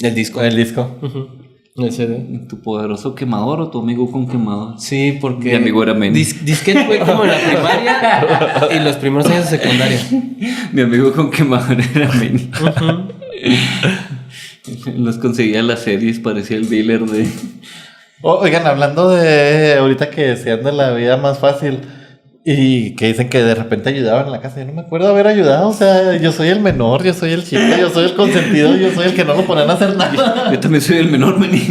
El disco. El disco. Ujú. El CD. ¿Tu poderoso quemador o tu amigo con quemador? Sí, porque... Mi amigo era Manny. Disquete fue como en la primaria y los primeros años de secundaria. Mi amigo con quemador era Manny. Los conseguía en las series, parecía el dealer de... Oigan, hablando de ahorita que decían de la vida más fácil y que dicen que de repente ayudaban en la casa, yo no me acuerdo haber ayudado, o sea, yo soy el menor, yo soy el chico, yo soy el consentido, yo soy el que no lo ponían a hacer nada. Yo también soy el menor, Manny.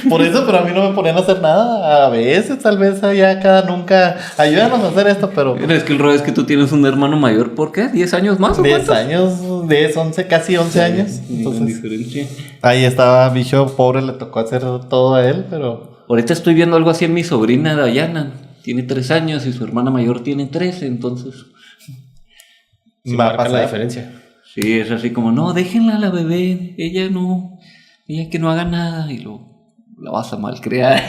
Por eso, pero a mí no me ponían a hacer nada, a veces, tal vez allá cada nunca, ayúdanos a hacer esto, pero Es que el rollo es que tú tienes un hermano mayor, ¿por qué? ¿10 años más o 10 cuántos? años, 10, 11, casi 11 años, Entonces, entonces diferencia. ahí estaba Bicho, pobre, le tocó hacer todo a él, pero... Ahorita estoy viendo algo así en mi sobrina Dayana. Tiene 3 años y su hermana mayor tiene 13, entonces... Sí, Va a marca la pasar. diferencia. Sí, es así como, no, déjenla a la bebé, ella que no haga nada y la vas a malcriar.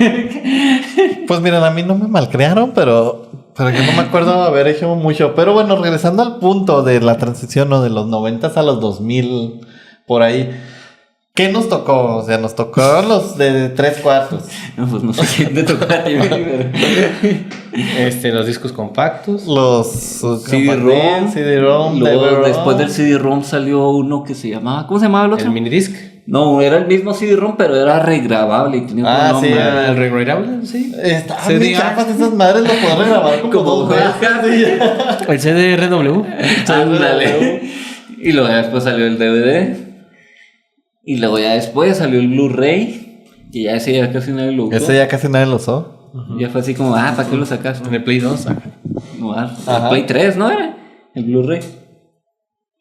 Pues miren, a mí no me malcriaron, pero yo no me acuerdo haber hecho mucho. Pero bueno, regresando al punto de la transición, ¿no? De los 90 a los 2000, por ahí. ¿Qué nos tocó? O sea, nos tocó los de 3/4. No, pues no sé quién te tocó a ti, pero... Los discos compactos. Los CD-ROM. CD-ROM, Luego, DVD-ROM. después del CD-ROM salió uno que se llamaba... ¿Cómo se llamaba el otro? El minidisc. No, era el mismo CD-ROM, pero era regrabable y tenía otro sí, nombre. El regrabable, sí. Estaban CD bien chafas esas madres, lo podrán regrabar como Como dos veces. El CDRW. Ándale. Y luego ya después salió el DVD. Y luego ya después salió el Blu-ray. Que ya ese ya casi nadie lo usó. Ese ya casi nadie lo usó. Ya fue así como, ¿para qué lo sacaste? En el Play 2. No, el Ajá. Play 3, ¿no era? El Blu-ray.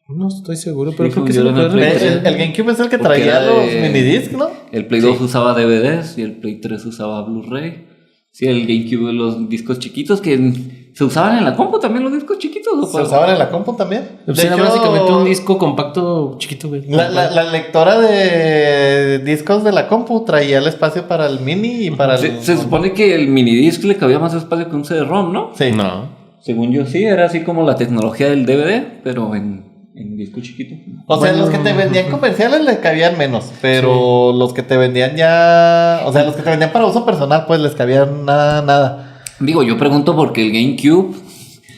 No estoy seguro, pero creo que yo sí lo en el puedo Play recordar. El GameCube es el que Porque traía era los de- minidiscs, ¿no? El Play 2 usaba DVDs y el Play 3 usaba Blu-ray. Sí, el GameCube, los discos chiquitos que se usaban en la compu también, los discos chiquitos. ¿o Se para- usaban en la compu también. Pues De era hecho, básicamente un disco compacto chiquito, güey. La lectora de discos de la compu traía el espacio para el mini y para el... Se supone que el minidisc le cabía más espacio que un CD-ROM, ¿no? Sí. No. Según yo sí, era así como la tecnología del DVD, pero en disco chiquito. O sea, los que te vendían comerciales le cabían menos, pero los que te vendían ya... O sea, los que te vendían para uso personal, pues les cabían nada. Digo, yo pregunto porque el GameCube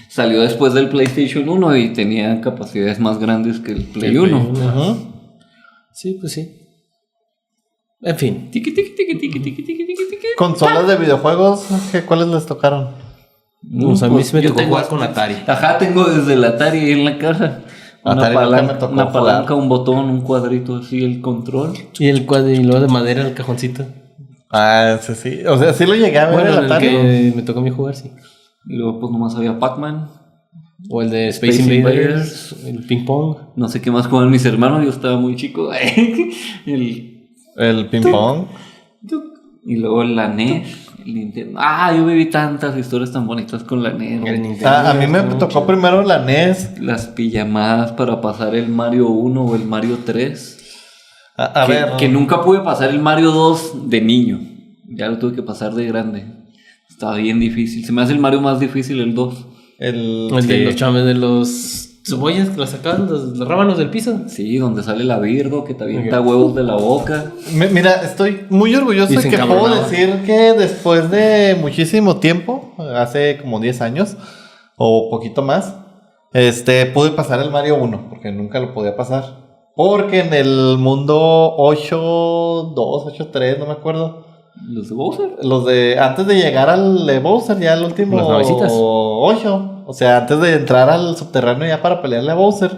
salió después del PlayStation 1 y tenía capacidades más grandes que el Play El 1. Play Ujú. Sí, pues sí. En fin. Tiqui, tiqui, tiqui, tiqui, tiqui, tiqui, tiqui, tiqui. Consolas de videojuegos, ¿cuáles les tocaron? Pues a mí Pues sí me yo tocó tengo- jugar con Atari. Ajá, tengo desde el Atari ahí en la casa. Atari nunca me tocó una palanca, jugar. un botón, un cuadrito así, el control. Y el cuadro y luego de madera el cajoncito. Ah, sí, sí. O sea, sí lo llegué a ver Bueno, el el Atari. que me tocó a mí jugar, sí. Y luego pues nomás había Pac-Man. O el de Space Space Invaders, el ping pong. No sé qué más jugaban mis hermanos, yo estaba muy chico. El ping-pong. Y luego la NES, el Nintendo. Yo viví tantas historias tan bonitas con la NES. El Nintendo. A mí me tocó primero la NES. Las pijamadas para pasar el Mario 1 o el Mario 3. A ver. Que nunca pude pasar el Mario 2 de niño. Ya lo tuve que pasar de grande. Estaba bien difícil. Se me hace el Mario más difícil el 2. El El de sí. los chames de los cebollas que las sacaban, los rábanos del piso. Sí, donde sale la Virgo que te avienta huevos de la boca. Mira, estoy muy orgulloso de Dicen que puedo cabronado. decir que después de muchísimo tiempo, hace como 10 años o poquito más, pude pasar el Mario 1, porque nunca lo podía pasar. Porque en el mundo 8.2, 8.3, no me acuerdo. Los de Bowser. Los de antes de llegar al de Bowser, ya el último Las navecitas. 8. O sea, antes de entrar al subterráneo ya para pelearle a Bowser,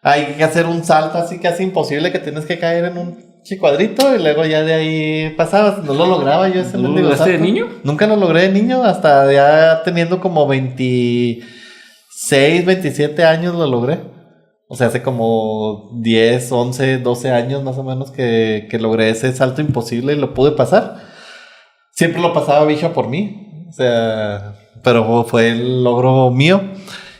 hay que hacer un salto así casi imposible que tienes que caer en un cuadrito y luego ya de ahí pasabas. No lo lograba yo ese ¿No lo mendigo lograste de salto. niño? Nunca lo logré de niño, hasta ya teniendo como 26, 27 años lo logré. O sea, hace como 10, 11, 12 años más o menos que logré ese salto imposible y lo pude pasar. siempre lo pasaba Vija por mí. O sea, pero fue el logro mío.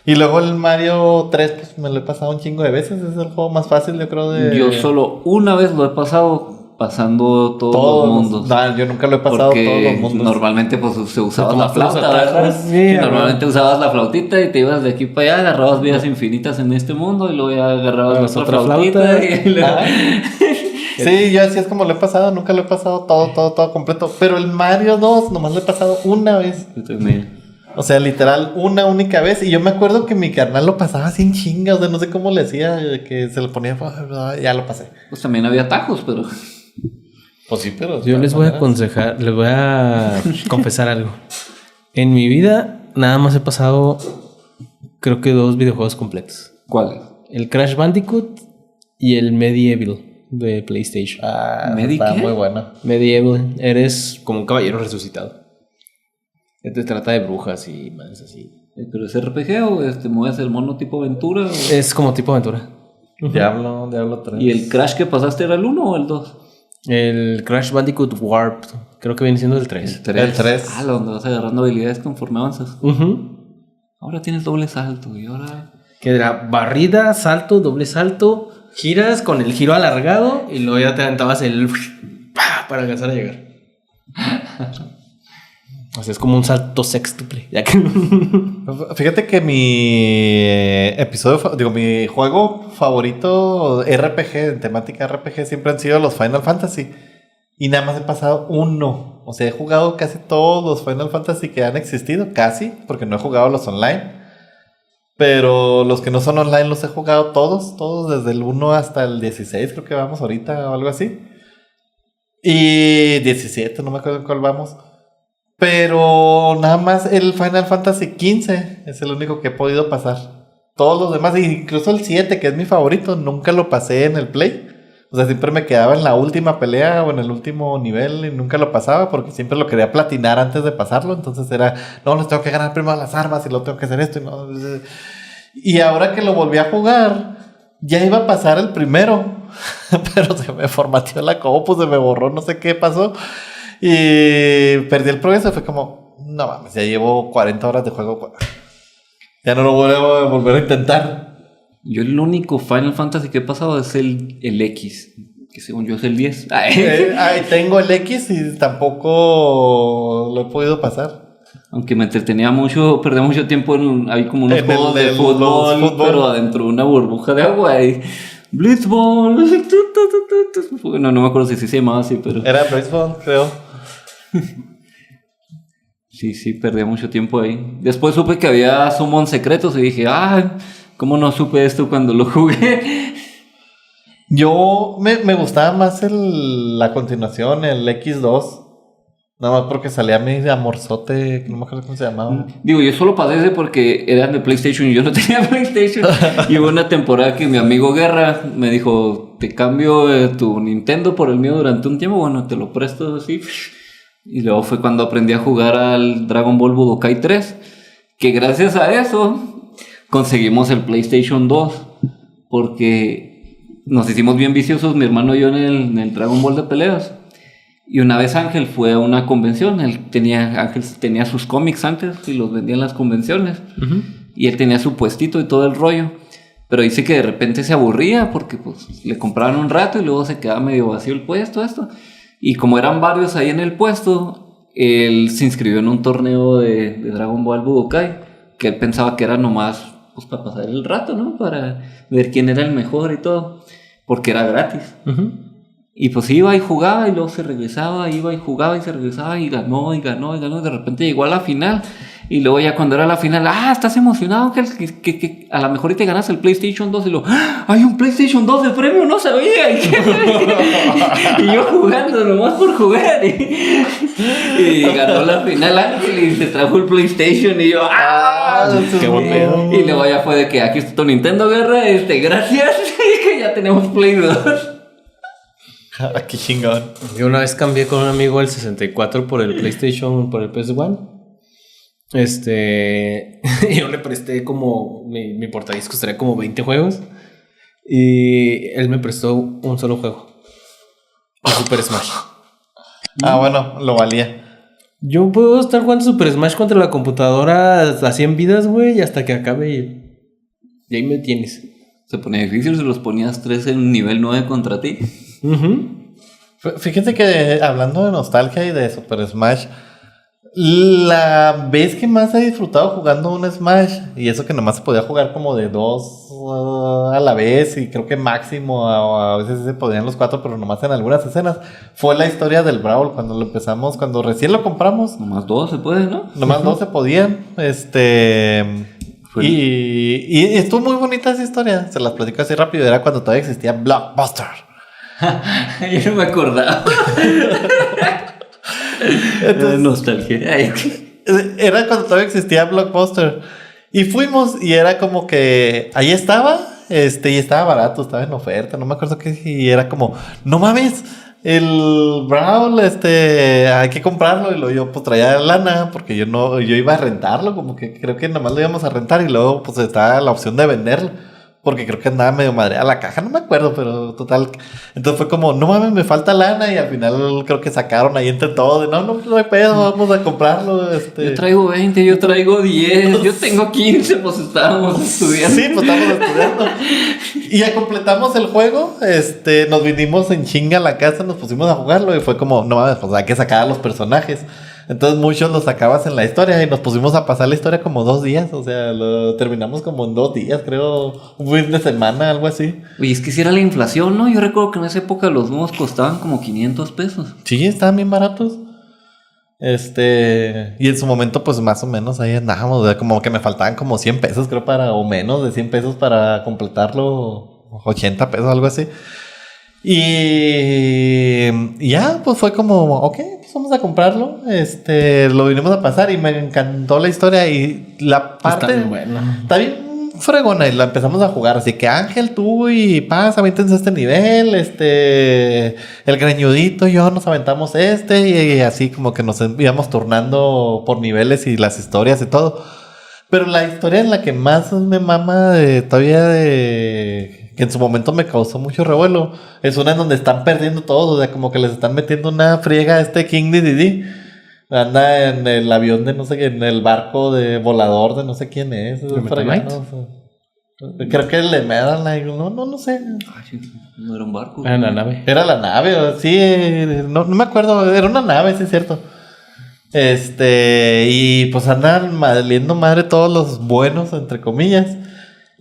Y luego el Mario 3, pues me lo he pasado un chingo de veces. Es el juego más fácil, yo creo, de... Yo solo una vez lo he pasado pasando todos los mundos. No, yo nunca lo he pasado porque todos los mundos. normalmente pues se usaba Como la flauta, los atajos. ¿verdad? Sí, Y normalmente usabas la flautita y te ibas de aquí para allá, agarrabas vidas infinitas en este mundo y luego ya agarrabas Otra otra flautita. flauta. Y luego... Ah. Sí, yo así es como lo he pasado. Nunca lo he pasado todo completo. Pero el Mario 2 nomás lo he pasado una vez. O sea, literal, una única vez. Y yo me acuerdo que mi carnal lo pasaba sin chinga. O sea, no sé cómo le hacía, que se lo ponía, ya lo pasé. Pues también había atajos, pero... Pues sí, pero... Yo les voy a aconsejar, les voy a confesar algo. En mi vida nada más he pasado, creo que 2 videojuegos completos. ¿Cuáles? El Crash Bandicoot y el Medieval de PlayStation. Está muy bueno. Medieval, eres como un caballero resucitado. Te trata de brujas y madres así. ¿Pero es RPG o mueves el mono tipo aventura? O... Es como tipo aventura. Diablo 3. ¿Y el Crash que pasaste era el 1 o el 2? El Crash Bandicoot Warped, creo que viene siendo el 3. El 3. Ah, donde vas agarrando habilidades conforme avanzas. Uh-huh. Ahora tienes doble salto y ahora... Que era barrida, salto, doble salto, giras con el giro alargado y luego ya te aventabas el... para alcanzar a llegar. O sea, es como un salto sextuple. Ya que... Fíjate que mi mi juego favorito RPG, en temática RPG, siempre han sido los Final Fantasy. Y nada más he pasado uno. O sea, he jugado casi todos los Final Fantasy que han existido. Casi, porque no he jugado los online. Pero los que no son online los he jugado todos desde el 1 hasta el 16, creo que vamos ahorita o algo así. Y 17, no me acuerdo en cuál vamos. Pero nada más el Final Fantasy XV es el único que he podido pasar. Todos los demás, incluso el 7, que es mi favorito, nunca lo pasé en el Play. O sea, siempre me quedaba en la última pelea o en el último nivel y nunca lo pasaba porque siempre lo quería platinar antes de pasarlo. Entonces era, no, les tengo que ganar primero las armas y luego tengo que hacer esto. Y ahora que lo volví a jugar, ya iba a pasar el primero. Pero se me formateó la compu, se me borró, no sé qué pasó. Y perdí el progreso. Fue como, no mames, ya llevo 40 horas de juego. Ya no lo voy a volver a intentar. Yo el único Final Fantasy que he pasado es el X, que según yo es el 10. Tengo el X y tampoco lo he podido pasar. Aunque me entretenía mucho, perdía mucho tiempo hay como unos En juegos el de fútbol, pero adentro de una burbuja de agua y Blitzball. Bueno, no me acuerdo si se llamaba así, pero... Era Blitzball, creo. Sí, perdía mucho tiempo ahí. Después supe que había summon secretos y dije, ¿cómo no supe esto cuando lo jugué? Yo me gustaba más la continuación, el X2. Nada más porque salía mi amorzote, que no me acuerdo cómo se llamaba. Digo, yo solo pasé ese porque eran de PlayStation y yo no tenía PlayStation. Y hubo una temporada que mi amigo Guerra me dijo, te cambio tu Nintendo por el mío durante un tiempo. Bueno, te lo presto así. Y luego fue cuando aprendí a jugar al Dragon Ball Budokai 3. Que gracias a eso conseguimos el PlayStation 2. Porque nos hicimos bien viciosos, mi hermano y yo, en el Dragon Ball de peleas. Y una vez Ángel fue a una convención. Ángel tenía sus cómics antes y los vendía en las convenciones. Uh-huh. Y él tenía su puestito y todo el rollo. Pero dice que de repente se aburría porque pues le compraban un rato y luego se quedaba medio vacío el puesto, esto. Y como eran varios ahí en el puesto, él se inscribió en un torneo de Dragon Ball Budokai, que él pensaba que era nomás pues para pasar el rato, ¿no? Para ver quién era el mejor y todo, porque era gratis. Uh-huh. Y pues iba y jugaba y luego se regresaba, iba y jugaba y se regresaba y ganó. Y de repente llegó a la final. Y luego ya cuando era la final, estás emocionado que a lo mejor te ganas el PlayStation 2. Y luego, hay un PlayStation 2 de premio, no sabía. Y yo jugando nomás por jugar. Y ganó la final Ángel y se trajo el PlayStation. Y yo, qué buen pedo. Y luego ya fue de que aquí está tu Nintendo, Guerra, gracias. Y que ya tenemos Play 2. Qué chingón. Yo una vez cambié con un amigo el 64 por el PlayStation, por el PS1. Yo le presté como mi portadiscos traía como 20 juegos y él me prestó un solo juego, el Super Smash. Bueno, lo valía. Yo puedo estar jugando Super Smash contra la computadora a 100 vidas, güey, y hasta que acabe. Y ahí me tienes. Se pone difícil si los ponías 3 en nivel 9 contra ti. Fíjate que hablando de nostalgia y de Super Smash, la vez que más he disfrutado jugando un Smash, y eso que nomás se podía jugar como de 2 a la vez, y creo que máximo a veces se podían los 4, pero nomás en algunas escenas, fue la historia del Brawl. Cuando lo empezamos, cuando recién lo compramos, Nomás 2 se puede, ¿no? nomás 2 se podían. Y estuvo muy bonita esa historia. Se las platico así rápido. Era cuando todavía existía Blockbuster. Yo no me acordaba. Entonces, nostalgia. Ay, era cuando todavía existía Blockbuster. Y fuimos y era como que ahí estaba, y estaba barato, estaba en oferta, no me acuerdo qué, y era como, no mames, el Brawl, hay que comprarlo. Y luego yo pues traía lana porque yo iba a rentarlo, como que creo que nada más lo íbamos a rentar y luego pues estaba la opción de venderlo. Porque creo que andaba medio madreada la caja, no me acuerdo, pero total. Entonces fue como, no mames, me falta lana. Y al final creo que sacaron ahí entre todos. No hay pedo, vamos a comprarlo. Yo traigo 20, yo traigo 10, yo tengo 15, pues estábamos estudiando. Sí, pues estábamos estudiando. Y ya completamos el juego. Nos vinimos en chinga a la casa, nos pusimos a jugarlo. Y fue como, no mames, pues hay que sacar a los personajes. Entonces muchos los sacabas en la historia y nos pusimos a pasar la historia como 2 días. O sea, lo terminamos como en 2 días, creo. Un fin de semana, algo así. Oye, es que si era la inflación, ¿no? Yo recuerdo que en esa época los nuevos costaban como 500 pesos. Sí, estaban bien baratos. Y en su momento, pues más o menos ahí andábamos. O sea, como que me faltaban como 100 pesos, creo, o menos de 100 pesos para completarlo. 80 pesos, algo así. Y ya, pues fue como, ok, pues vamos a comprarlo. Lo vinimos a pasar y me encantó la historia y la parte... Está bien buena. Está bien fregona y la empezamos a jugar. Así que Ángel, tú y Paz, avéntense este nivel. El greñudito y yo nos aventamos y así como que nos íbamos turnando por niveles y las historias y todo. Pero la historia en la que más me mama que en su momento me causó mucho revuelo, es una en donde están perdiendo todos. O sea, como que les están metiendo una friega a King Dedede. Anda en el avión de no sé qué, en el barco de volador de no sé quién es. Creo que le medan no sé. Ay, no era un barco. Era la nave. Era la nave, sí, no me acuerdo, era una nave, sí es cierto. Y pues andan valiendo madre todos los buenos, entre comillas.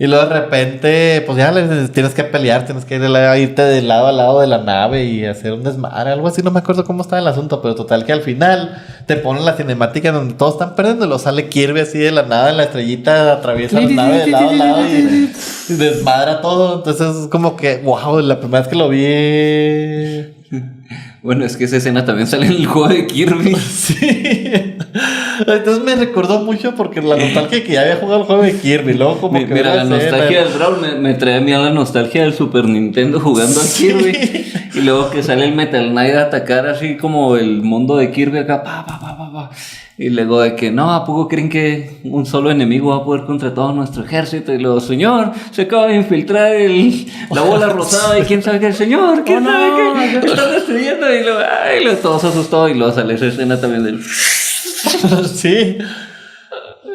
Y luego de repente, pues ya tienes que pelear, tienes que irte de lado a lado de la nave y hacer un desmadre, algo así, no me acuerdo cómo estaba el asunto, pero total que al final te ponen la cinemática donde todos están perdiendo y lo sale Kirby así de la nada en la estrellita, atraviesa la nave de lado a lado y desmadra todo. Entonces es como que, wow, la primera vez que lo vi... Bueno, es que esa escena también sale en el juego de Kirby. Sí. Entonces me recordó mucho porque la nostalgia que ya había jugado el juego de Kirby. Luego como que mira, la nostalgia del Brawl me trae a mí a la nostalgia del Super Nintendo jugando a Kirby. Sí. Y luego que sale el Metal Knight a atacar así como el mundo de Kirby acá. Pa. Y luego de que no, ¿a poco creen que un solo enemigo va a poder contra todo nuestro ejército? Y luego, señor, se acaba de infiltrar la bola rosada y quién sabe qué, señor, quién sabe qué, lo están destruyendo. Y luego todos asustados y luego sale esa escena también del... Sí.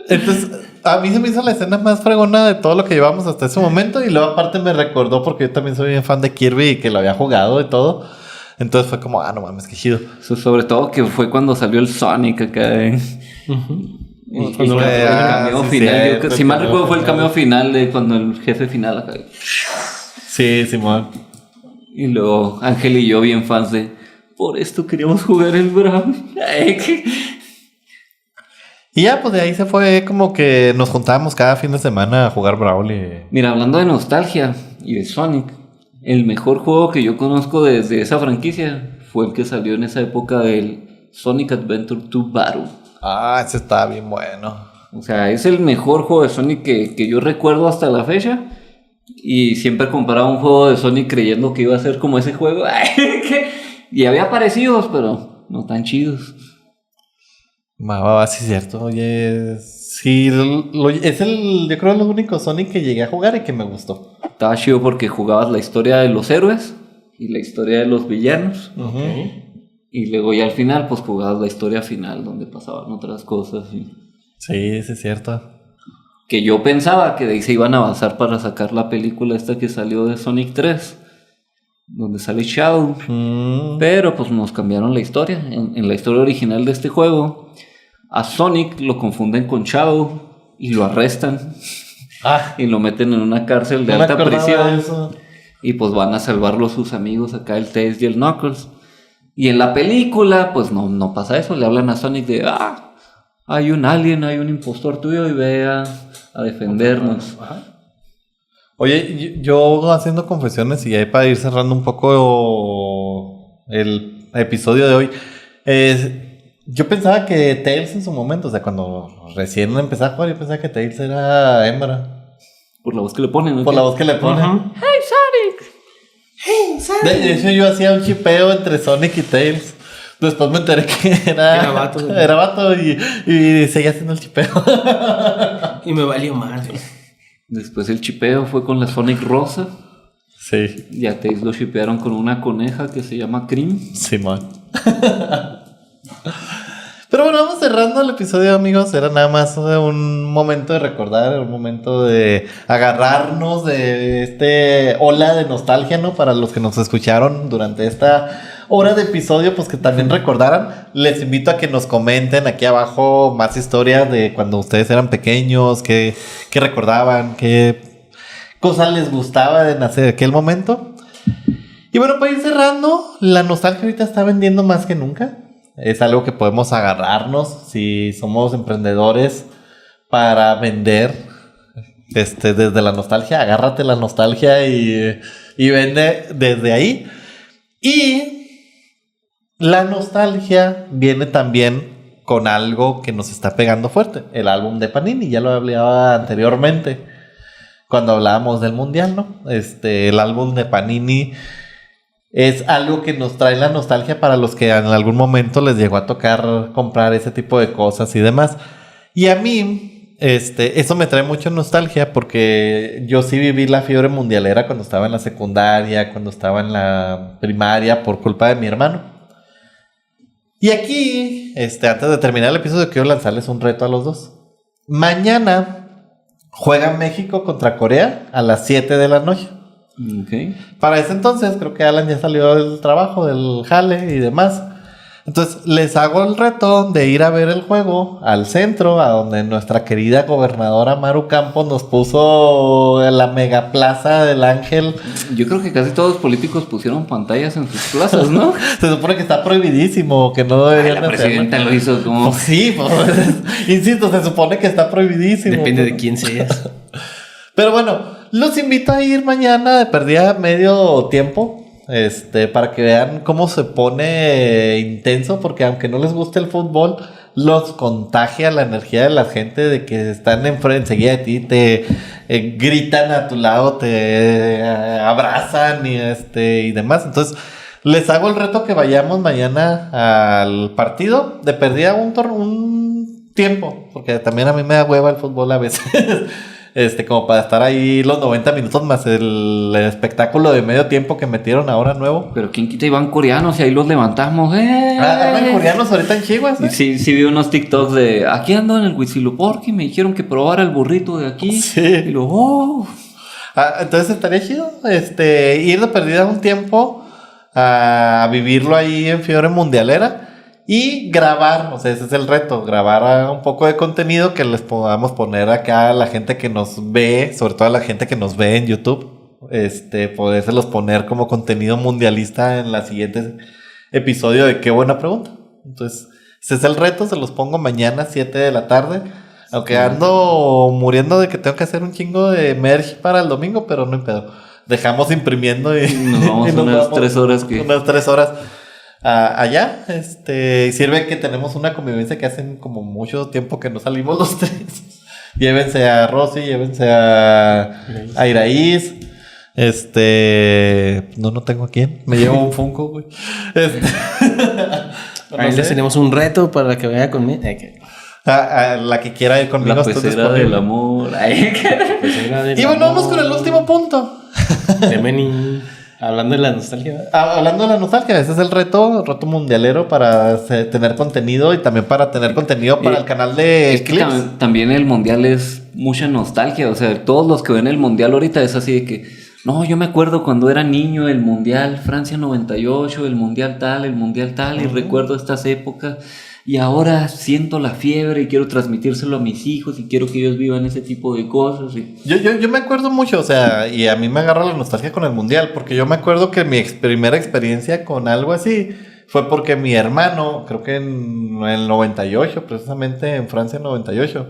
Entonces, a mí se me hizo la escena más fregona de todo lo que llevamos hasta ese momento. Y luego aparte me recordó porque yo también soy bien fan de Kirby y que lo había jugado y todo. Entonces fue como, no mames, qué chido. Sobre todo que fue cuando salió el Sonic acá. Y cuando el cameo final. Si mal recuerdo fue el cameo final de cuando el jefe final acá. Sí, Simón. Y luego Ángel y yo bien fans de... Por esto queríamos jugar el Brawl. Y ya, pues de ahí se fue como que nos juntábamos cada fin de semana a jugar Brawl y... Mira, hablando de nostalgia y de Sonic, el mejor juego que yo conozco desde esa franquicia fue el que salió en esa época del Sonic Adventure 2 Battle. Ese estaba bien bueno. O sea, es el mejor juego de Sonic que yo recuerdo hasta la fecha. Y siempre comparaba un juego de Sonic creyendo que iba a ser como ese juego. Y había parecidos, pero no tan chidos. Sí es cierto. Oye, sí, yo creo el único Sonic que llegué a jugar y que me gustó. Estaba chido porque jugabas la historia de los héroes y la historia de los villanos. Uh-huh. Y luego ya al final, pues jugabas la historia final, donde pasaban otras cosas. Sí, es cierto. Que yo pensaba que de ahí se iban a basar para sacar la película esta que salió de Sonic 3, donde sale Shadow. Pero pues nos cambiaron la historia. En la historia original de este juego, a Sonic lo confunden con Shadow y lo arrestan. Y lo meten en una cárcel de alta prisión. Y pues van a salvarlo sus amigos acá, el Tails y el Knuckles. Y en la película, pues no pasa eso. Le hablan a Sonic de, hay un alien, hay un impostor tuyo y ve a defendernos. Oye, yo haciendo confesiones y ahí para ir cerrando un poco el episodio de hoy. Yo pensaba que Tails en su momento, o sea, cuando recién empecé a jugar, yo pensaba que Tails era hembra. Por la voz que le ponen, ¿no? Por la voz que le ponen. ¡Hey, Sonic! ¡Hey, Sonic! De hecho, yo hacía un chipeo entre Sonic y Tails. Después me enteré que era vato. Era vato y seguía haciendo el chipeo. Y me valió madre. Después el chipeo fue con la Sonic rosa. Sí. Y a Tails lo chipearon con una coneja que se llama Cream. Simón. Pero bueno, vamos cerrando el episodio, amigos. Era nada más un momento de recordar, un momento de agarrarnos de este ola de nostalgia, ¿no? Para los que nos escucharon durante esta hora de episodio, pues que también recordaran. Les invito a que nos comenten aquí abajo más historias de cuando ustedes eran pequeños, qué recordaban, qué cosas les gustaba de nacer en aquel momento. Y bueno, para ir cerrando, la nostalgia ahorita está vendiendo más que nunca. Es algo que podemos agarrarnos si somos emprendedores para vender desde la nostalgia. Agárrate la nostalgia y vende desde ahí. Y la nostalgia viene también con algo que nos está pegando fuerte. El álbum de Panini, ya lo hablaba anteriormente cuando hablábamos del mundial, ¿no? El álbum de Panini es algo que nos trae la nostalgia para los que en algún momento les llegó a tocar comprar ese tipo de cosas y demás. Y a mí, eso me trae mucha nostalgia porque yo sí viví la fiebre mundialera cuando estaba en la secundaria, cuando estaba en la primaria, por culpa de mi hermano. Y aquí, antes de terminar el episodio, quiero lanzarles un reto a los dos. Mañana juega México contra Corea a las 7 de la noche. Okay. Para ese entonces, creo que Alan ya salió del trabajo, del jale y demás. Entonces, les hago el reto de ir a ver el juego al centro, a donde nuestra querida gobernadora Maru Campos nos puso en la megaplaza del Ángel. Yo creo que casi todos los políticos pusieron pantallas en sus plazas, ¿no? Se supone que está prohibidísimo, que no deberían La presidenta lo hizo como... Pues sí, pues, insisto, se supone que está prohibidísimo. Depende de quién seas. Pero bueno, los invito a ir mañana de perdida medio tiempo. Para que vean cómo se pone intenso, porque aunque no les guste el fútbol, los contagia la energía de la gente de que están enseguida de ti, te gritan a tu lado, te abrazan y demás. Entonces, les hago el reto que vayamos mañana al partido de perdida un tiempo, porque también a mí me da hueva el fútbol a veces. Como para estar ahí los 90 minutos más el espectáculo de medio tiempo que metieron ahora nuevo. Pero quién quita y van coreanos y ahí los levantamos, Andan coreanos ahorita en Chihuahua, ¿eh? Sí, vi unos TikToks de aquí ando en el Huitzilopochtli y me dijeron que probara el burrito de aquí. Sí. Y luego, entonces estaría chido, ir de perdida un tiempo a vivirlo ahí en Fiebre Mundialera. Y grabar, o sea, ese es el reto, grabar un poco de contenido que les podamos poner acá a la gente que nos ve, sobre todo a la gente que nos ve en YouTube, podérselos poner como contenido mundialista en la siguiente episodio de Qué Buena Pregunta. Entonces, ese es el reto, se los pongo mañana 7 de la tarde, aunque ando muriendo de que tengo que hacer un chingo de merch para el domingo, pero no hay pedo. Dejamos imprimiendo y nos vamos unas 3 horas que... Unas 3 horas. Allá, sirve que tenemos una convivencia que hacen como mucho tiempo que no salimos los tres. Llévense a Rosy, llévense a Iraíz. No tengo a quién. Me llevo un Funko, güey. Ahí les tenemos un reto para que vaya conmigo. A la que quiera ir conmigo. La pecera del amor. Y bueno, vamos con el último punto. Bienvenido. Hablando de la nostalgia. Hablando de la nostalgia, ese es el reto mundialero para tener contenido y también para tener contenido para el canal de Es que clips. también el mundial es mucha nostalgia. O sea, todos los que ven el mundial ahorita es así de que, no, yo me acuerdo cuando era niño, el mundial Francia 98, el mundial tal, y recuerdo estas épocas. Y ahora siento la fiebre y quiero transmitírselo a mis hijos y quiero que ellos vivan ese tipo de cosas. Y... Yo me acuerdo mucho, o sea, y a mí me agarra la nostalgia con el mundial, porque yo me acuerdo que mi primera experiencia con algo así fue porque mi hermano, creo que en el 98, precisamente en Francia 98,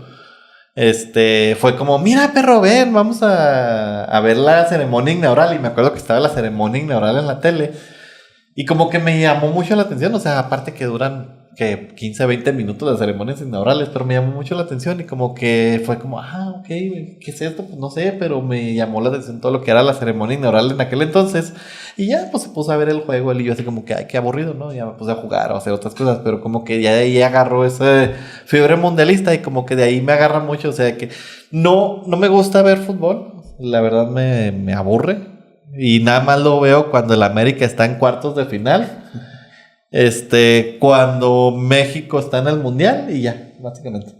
fue como, mira perro, ven, vamos a ver la ceremonia inaugural. Y me acuerdo que estaba la ceremonia inaugural en la tele y como que me llamó mucho la atención, o sea, aparte que duran... que 15, 20 minutos de ceremonias inaugurales, pero me llamó mucho la atención y como que fue como, ok, ¿qué es esto? Pues no sé, pero me llamó la atención todo lo que era la ceremonia inaugural en aquel entonces y ya pues se puso a ver el juego él y yo así como que, ay, qué aburrido, ¿no? Ya me puse a jugar o a hacer otras cosas, pero como que ya de ahí agarró esa fiebre mundialista y como que de ahí me agarra mucho, o sea que no me gusta ver fútbol, la verdad me aburre y nada más lo veo cuando el América está en cuartos de final. Cuando México está en el mundial y ya, básicamente.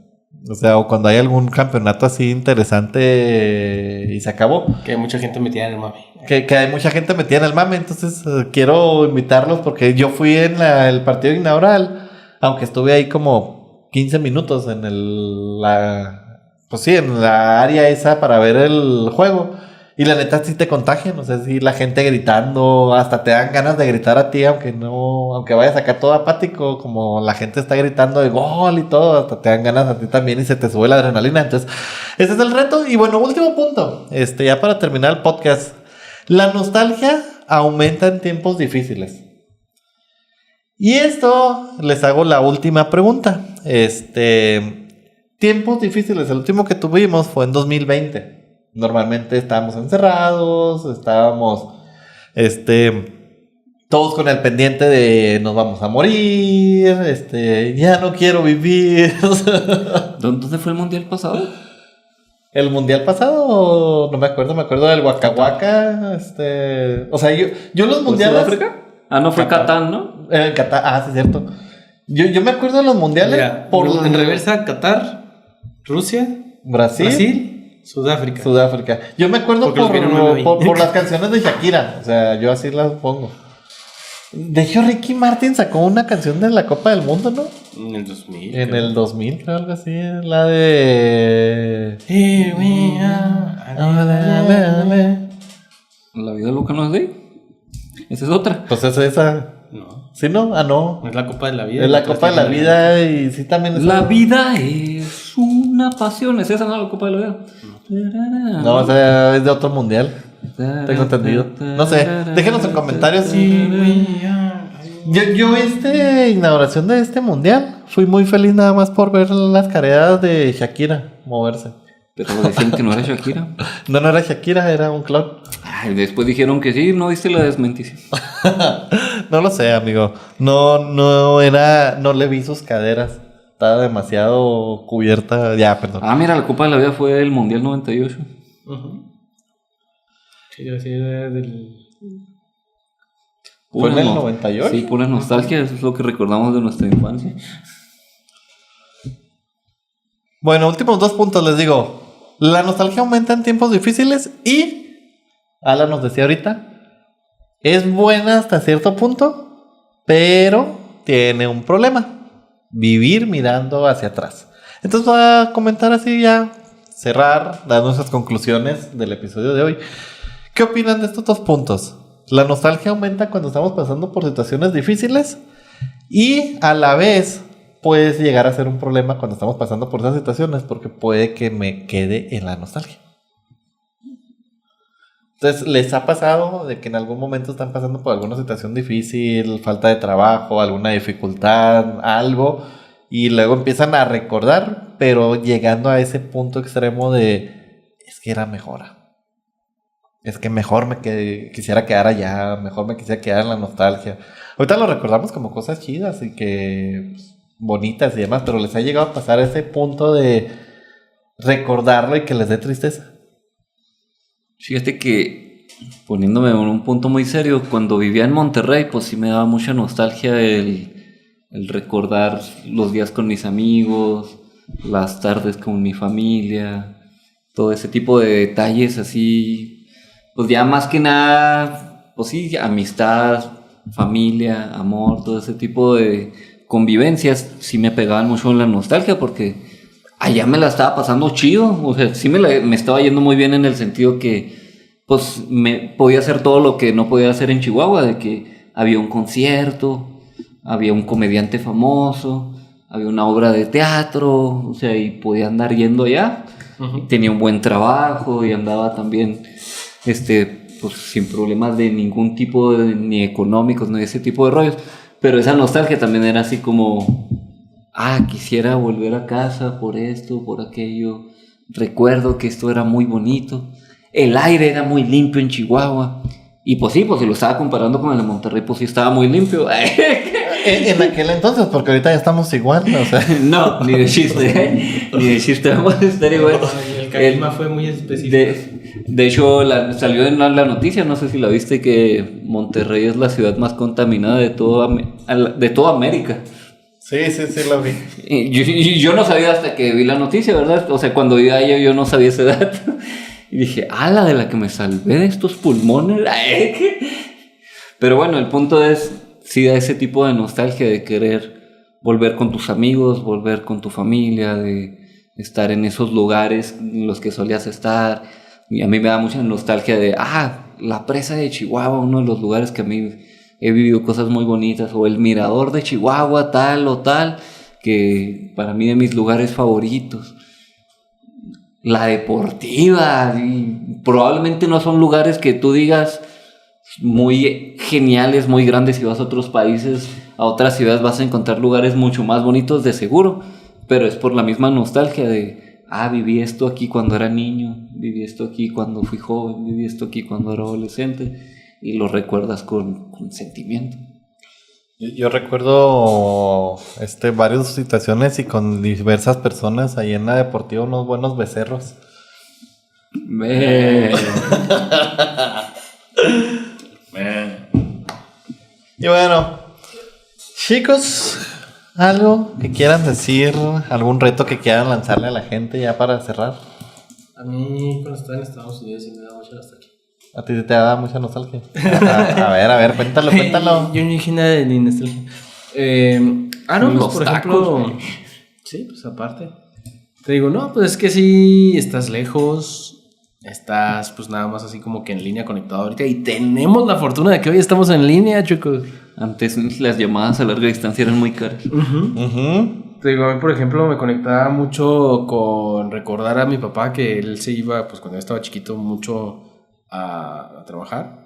O sea, o cuando hay algún campeonato así interesante y se acabó. Que hay mucha gente metida en el mame. Que hay mucha gente metida en el mame, entonces quiero invitarlos porque yo fui en el partido inaugural, aunque estuve ahí como 15 minutos en en la área esa para ver el juego. Y la neta sí te contagian, o sea, sí la gente gritando, hasta te dan ganas de gritar a ti, aunque vayas acá todo apático, como la gente está gritando de gol y todo, hasta te dan ganas a ti también y se te sube la adrenalina. Entonces, ese es el reto. Y bueno, último punto, ya para terminar el podcast, la nostalgia aumenta en tiempos difíciles. Y esto les hago la última pregunta. Tiempos difíciles, el último que tuvimos fue en 2020. Normalmente estábamos encerrados, estábamos, todos con el pendiente de nos vamos a morir, ya no quiero vivir. ¿Dónde fue el mundial pasado? El mundial pasado, no me acuerdo del Waka Waka, o sea, yo los mundiales... ¿Sudáfrica? Ah, no, fue Catán, ¿no? Qatar, sí, es cierto. Yo me acuerdo de los mundiales. Mira, en reversa, Qatar, Rusia, Brasil, Sudáfrica. Yo me acuerdo por las canciones de Shakira. O sea, yo así las pongo. De hecho, Ricky Martin sacó una canción de la Copa del Mundo, ¿no? En el 2000. En el 2000, creo, algo así. La de... Here we are. ¿La vida loca no es de ahí? Esa es otra. Pues es esa. No. ¿Sí, no? Ah, no. Es la Copa de la Vida. Es la Copa de la Vida y sí también es... La vida es una pasión. ¿Es esa, no? La Copa de la Vida. No, o sea, es de otro mundial. Tengo entendido. No sé, déjenos en comentarios si... Yo inauguración de este mundial fui muy feliz nada más por ver las carreras de Shakira moverse. Pero decían que no era Shakira. No era Shakira, era un clon. Ay, después dijeron que sí, no viste la desmentición. No lo sé, amigo. No le vi sus caderas. Estaba demasiado cubierta. Ya, perdón. Ah, mira, la Copa de la Vida fue el Mundial 98. Sí, así era del... ¿Fue en el 98? Sí, pura nostalgia, eso es lo que recordamos de nuestra infancia. Bueno, últimos 2 puntos les digo. La nostalgia aumenta en tiempos difíciles y Alan nos decía ahorita, es buena hasta cierto punto, pero tiene un problema. Vivir mirando hacia atrás. Entonces voy a comentar así ya, cerrar, dar nuestras conclusiones del episodio de hoy. ¿Qué opinan de estos 2 puntos? La nostalgia aumenta cuando estamos pasando por situaciones difíciles y a la vez puede llegar a ser un problema cuando estamos pasando por esas situaciones porque puede que me quede en la nostalgia. Entonces, ¿les ha pasado de que en algún momento están pasando por alguna situación difícil, falta de trabajo, alguna dificultad, algo, y luego empiezan a recordar, pero llegando a ese punto extremo de es que era mejor? Es que mejor quisiera quedar allá, mejor me quisiera quedar en la nostalgia. Ahorita lo recordamos como cosas chidas y que bonitas y demás, pero les ha llegado a pasar ese punto de recordarlo y que les dé tristeza. Fíjate que poniéndome en un punto muy serio, cuando vivía en Monterrey, pues sí me daba mucha nostalgia el recordar los días con mis amigos, las tardes con mi familia, todo ese tipo de detalles así, pues ya más que nada, pues sí, amistad, familia, amor, todo ese tipo de convivencias, sí me pegaban mucho en la nostalgia porque allá me la estaba pasando chido, o sea, sí me estaba yendo muy bien en el sentido que pues me podía hacer todo lo que no podía hacer en Chihuahua, de que había un concierto, había un comediante famoso, había una obra de teatro, o sea, y podía andar yendo allá. Uh-huh. Tenía un buen trabajo y andaba también, pues sin problemas de ningún tipo, ni económicos, ni ese tipo de rollos. Pero esa nostalgia también era así como, quisiera volver a casa por esto, por aquello. Recuerdo que esto era muy bonito. El aire era muy limpio en Chihuahua. Y pues sí, pues si lo estaba comparando con el de Monterrey, pues sí estaba muy limpio. En aquel entonces, porque ahorita ya estamos igual, ¿no? O sea. No, ni de chiste, ni de chiste vamos a estar igual. El carisma fue muy específico. De hecho, salió en la noticia, no sé si la viste, que Monterrey es la ciudad más contaminada de toda América. Sí, lo vi. Y yo no sabía hasta que vi la noticia, ¿verdad? O sea, cuando vi a ella yo no sabía ese dato. Y dije, la de la que me salvé de estos pulmones. Pero bueno, el punto es, sí da ese tipo de nostalgia de querer volver con tus amigos, volver con tu familia, de estar en esos lugares en los que solías estar. Y a mí me da mucha nostalgia de, la presa de Chihuahua, uno de los lugares que a mí he vivido cosas muy bonitas, o el mirador de Chihuahua, tal o tal, que para mí de mis lugares favoritos. La deportiva, y probablemente no son lugares que tú digas muy geniales, muy grandes. Si vas a otros países, a otras ciudades, vas a encontrar lugares mucho más bonitos de seguro, pero es por la misma nostalgia de, viví esto aquí cuando era niño, viví esto aquí cuando fui joven, viví esto aquí cuando era adolescente, y lo recuerdas con sentimiento. Yo recuerdo varias situaciones y con diversas personas ahí en la deportiva, unos buenos becerros. Y bueno, chicos, algo que quieran decir, algún reto que quieran lanzarle a la gente ya para cerrar. A mí cuando estaba en Estados Unidos sí me da mucha nostalgia. ¿A ti te da mucha nostalgia? A ver, cuéntalo. Yo no dije nada de nostalgia. Pues por ejemplo... Sí, pues aparte. Te digo, no, pues es que sí, estás lejos, estás pues nada más así como que en línea conectado ahorita. Y tenemos la fortuna de que hoy estamos en línea, chicos. Antes las llamadas a larga distancia eran muy caras. Te digo, a mí por ejemplo me conectaba mucho con recordar a mi papá que él se iba, pues cuando yo estaba chiquito, mucho a trabajar.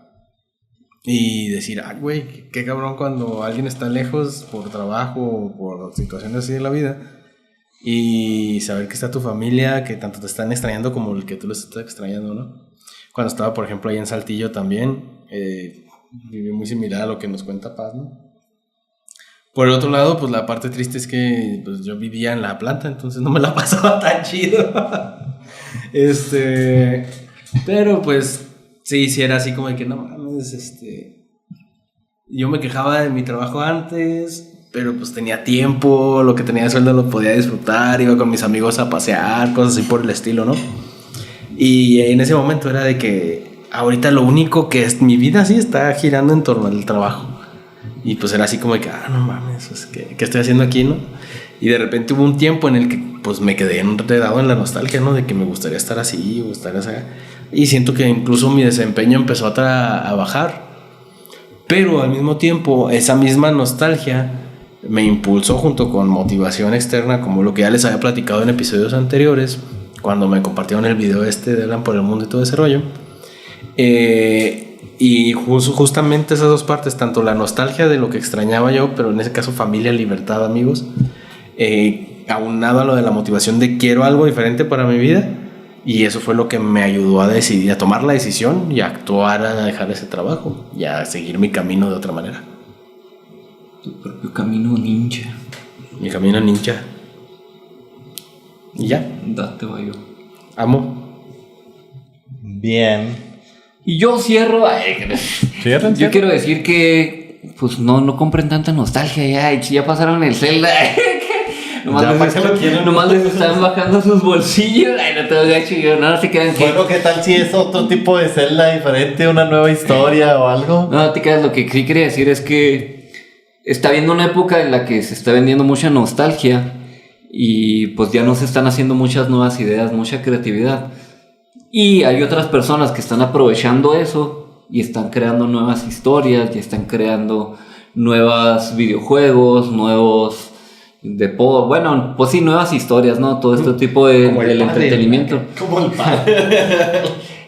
Y decir, güey, qué cabrón cuando alguien está lejos por trabajo o por situaciones así de la vida. Y saber que está tu familia, que tanto te están extrañando como el que tú los estás extrañando, ¿no? Cuando estaba, por ejemplo, ahí en Saltillo también, viví muy similar a lo que nos cuenta Paz, ¿no? Por el otro lado, pues la parte triste es que pues, yo vivía en la planta, entonces no me la pasaba tan chido. Pero pues sí era así como de que no mames, yo me quejaba de mi trabajo antes, pero pues tenía tiempo, lo que tenía de sueldo lo podía disfrutar, iba con mis amigos a pasear, cosas así por el estilo, ¿no? Y en ese momento era de que ahorita lo único que es mi vida sí está girando en torno al trabajo. Y pues era así como de que, no mames, pues, ¿qué estoy haciendo aquí, no? Y de repente hubo un tiempo en el que pues me quedé enredado en la nostalgia, ¿no? De que me gustaría estar así o estar así. Y siento que incluso mi desempeño empezó a bajar. Pero al mismo tiempo, esa misma nostalgia me impulsó junto con motivación externa, como lo que ya les había platicado en episodios anteriores, cuando me compartieron el video de Hablan por el Mundo y todo ese rollo. Y justamente esas dos partes, tanto la nostalgia de lo que extrañaba yo, pero en ese caso familia, libertad, amigos, aunado a lo de la motivación de quiero algo diferente para mi vida, y eso fue lo que me ayudó a decidir, a tomar la decisión y a actuar, a dejar ese trabajo y a seguir mi camino de otra manera. Tu propio camino ninja. Mi camino ninja. Y ya. Date, vaya. Amo. Bien. Y yo cierro. Cierren. Yo quiero decir que, pues no compren tanta nostalgia ya. Ya pasaron el Zelda. Nomás les están bajando sus bolsillos. Ay, no tengo gacho. No se quedan. Bueno, ¿qué tal si es otro tipo de Zelda diferente, una nueva historia o algo? No te quedas. Lo que sí quería decir es que está habiendo una época en la que se está vendiendo mucha nostalgia. Y pues ya no se están haciendo muchas nuevas ideas, mucha creatividad. Y hay otras personas que están aprovechando eso y están creando nuevas historias, y están creando nuevos videojuegos, nuevos bueno, pues sí, nuevas historias, ¿no? Todo este tipo del entretenimiento. Como el padre.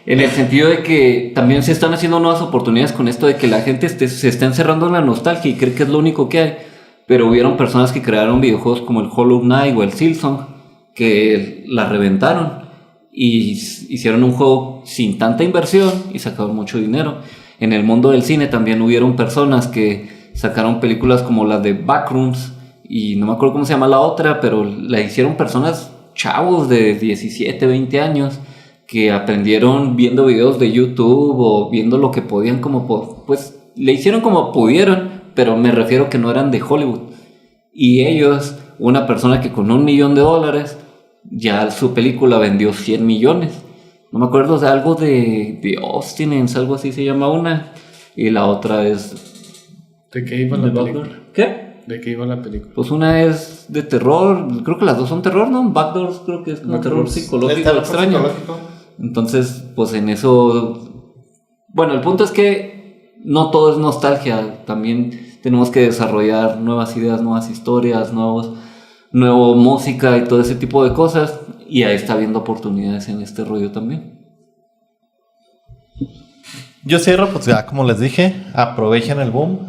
En el sentido de que también se están haciendo nuevas oportunidades con esto de que la gente se está encerrando en la nostalgia y cree que es lo único que hay. Pero hubieron personas que crearon videojuegos como el Hollow Knight o el Silksong que la reventaron y hicieron un juego sin tanta inversión y sacaron mucho dinero. En el mundo del cine también hubieron personas que sacaron películas como las de Backrooms y no me acuerdo cómo se llama la otra, pero la hicieron personas chavos de 17, 20 años que aprendieron viendo videos de YouTube o viendo lo que podían pues le hicieron como pudieron, pero me refiero que no eran de Hollywood. Y ellos, una persona que con $1 millón, ya su película vendió 100 millones. No me acuerdo, de algo de Austinens, algo así se llama una. Y la otra es... ¿De qué iba la película? ¿Qué? ¿De qué iba la película? Pues una es de terror, creo que las dos son terror, ¿no? Backdoors creo que es como terror psicológico extraño. Entonces, pues en eso... Bueno, el punto es que no todo es nostalgia, también tenemos que desarrollar nuevas ideas, nuevas historias, nueva música y todo ese tipo de cosas, y ahí está habiendo oportunidades en este rollo también. Yo cierro, pues ya como les dije, aprovechen el boom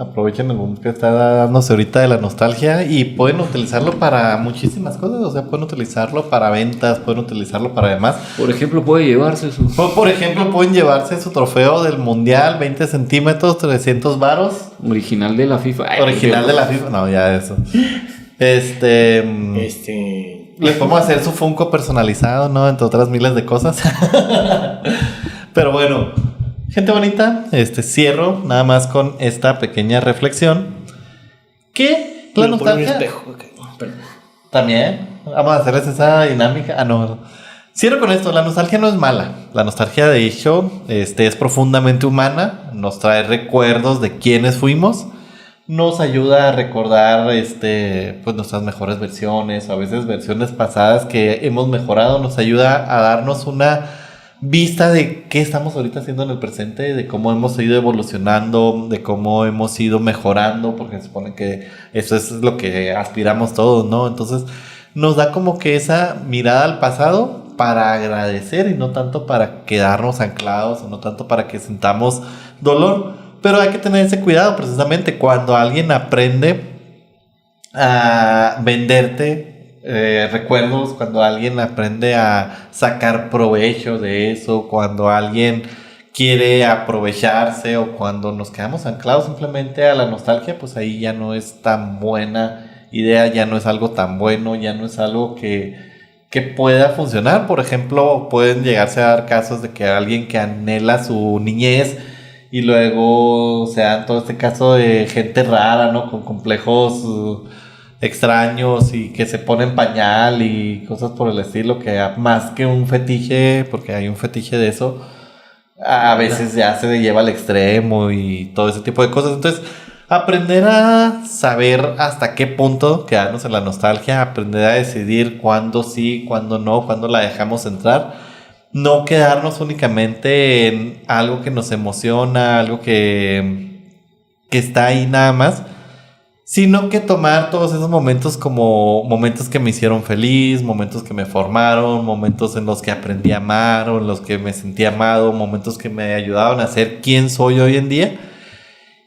que está dándose ahorita de la nostalgia y pueden utilizarlo para muchísimas cosas, o sea, pueden utilizarlo para ventas, pueden utilizarlo para demás. Por ejemplo, pueden llevarse su trofeo del mundial, 20 centímetros, 300 varos. Original de la FIFA. Original de la FIFA, no, ya eso. Le podemos hacer su Funko personalizado, ¿no? Entre otras miles de cosas. Pero bueno, gente bonita, cierro nada más con esta pequeña reflexión. Que la nostalgia... También, vamos a hacerles esa dinámica. No. Cierro con esto, la nostalgia no es mala. La nostalgia, de hecho, es profundamente humana. Nos trae recuerdos de quiénes fuimos. Nos ayuda a recordar pues nuestras mejores versiones, o a veces versiones pasadas que hemos mejorado. Nos ayuda a darnos una vista de qué estamos ahorita haciendo en el presente, de cómo hemos ido evolucionando, de cómo hemos ido mejorando, porque se supone que eso es lo que aspiramos todos, ¿no? Entonces nos da como que esa mirada al pasado para agradecer y no tanto para quedarnos anclados, o no tanto para que sintamos dolor. Pero hay que tener ese cuidado precisamente cuando alguien aprende a venderte recuerdos, cuando alguien aprende a sacar provecho de eso, cuando alguien quiere aprovecharse o cuando nos quedamos anclados simplemente a la nostalgia, pues ahí ya no es tan buena idea, ya no es algo tan bueno, ya no es algo que pueda funcionar. Por ejemplo, pueden llegarse a dar casos de que alguien que anhela su niñez y luego se dan todo este caso de gente rara, ¿no? Con complejos extraños y que se ponen pañal y cosas por el estilo, que más que un fetiche, porque hay un fetiche de eso, a veces ya se lleva al extremo y todo ese tipo de cosas. Entonces, aprender a saber hasta qué punto quedarnos en la nostalgia, aprender a decidir cuándo sí, cuándo no, cuándo la dejamos entrar. No quedarnos únicamente en algo que nos emociona, algo que está ahí nada más, sino que tomar todos esos momentos como momentos que me hicieron feliz, momentos que me formaron, momentos en los que aprendí a amar o en los que me sentí amado, momentos que me ayudaron a ser quien soy hoy en día.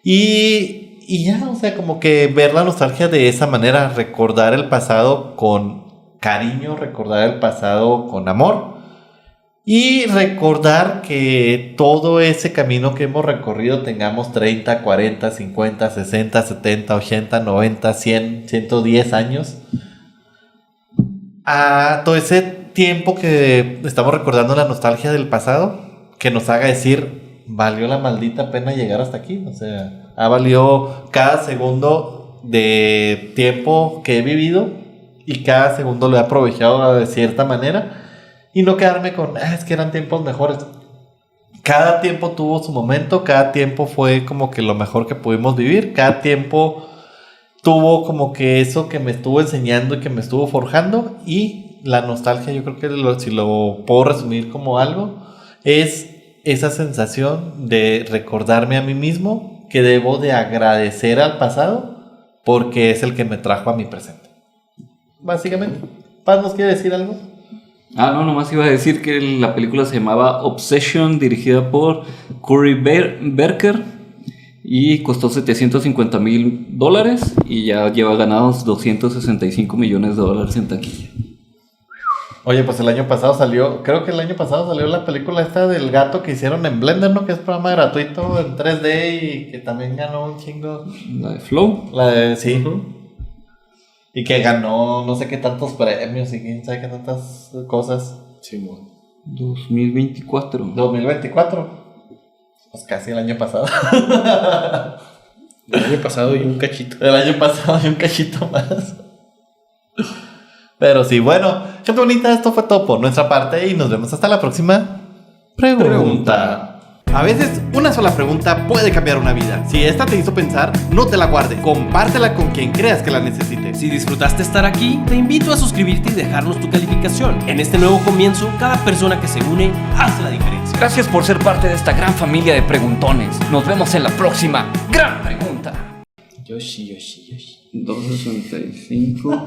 Y ya, o sea, como que ver la nostalgia de esa manera, recordar el pasado con cariño, recordar el pasado con amor. Y recordar que todo ese camino que hemos recorrido, tengamos 30, 40, 50, 60, 70, 80, 90, 100, 110 años. A todo ese tiempo que estamos recordando la nostalgia del pasado, que nos haga decir, valió la maldita pena llegar hasta aquí. O sea, ha valido cada segundo de tiempo que he vivido y cada segundo lo he aprovechado de cierta manera y no quedarme con, es que eran tiempos mejores. Cada tiempo tuvo su momento, cada tiempo fue como que lo mejor que pudimos vivir, cada tiempo tuvo como que eso que me estuvo enseñando y que me estuvo forjando, y la nostalgia, yo creo que si lo puedo resumir como algo, es esa sensación de recordarme a mí mismo que debo de agradecer al pasado porque es el que me trajo a mi presente. Básicamente. Paz, ¿nos quiere decir algo? No, nomás iba a decir que la película se llamaba Obsession, dirigida por Curry Berker, y costó $750,000 y ya lleva ganados $265 millones en taquilla. Oye, pues el año pasado salió la película esta del gato que hicieron en Blender, ¿no? Que es programa gratuito en 3D y que también ganó un chingo. La de Flow. Sí. Y que ganó no sé qué tantos premios y quién sabe qué tantas cosas. Sí, bueno. 2024. 2024. Pues casi el año pasado. El año pasado y un cachito. El año pasado y un cachito más. Pero sí, bueno, gente bonita, esto fue todo por nuestra parte y nos vemos hasta la próxima pregunta. A veces una sola pregunta puede cambiar una vida. Si esta te hizo pensar, no te la guardes. Compártela con quien creas que la necesite. Si disfrutaste estar aquí, te invito a suscribirte y dejarnos tu calificación. En este nuevo comienzo, cada persona que se une hace la diferencia. Gracias por ser parte de esta gran familia de preguntones. Nos vemos en la próxima gran pregunta. Yoshi. 265.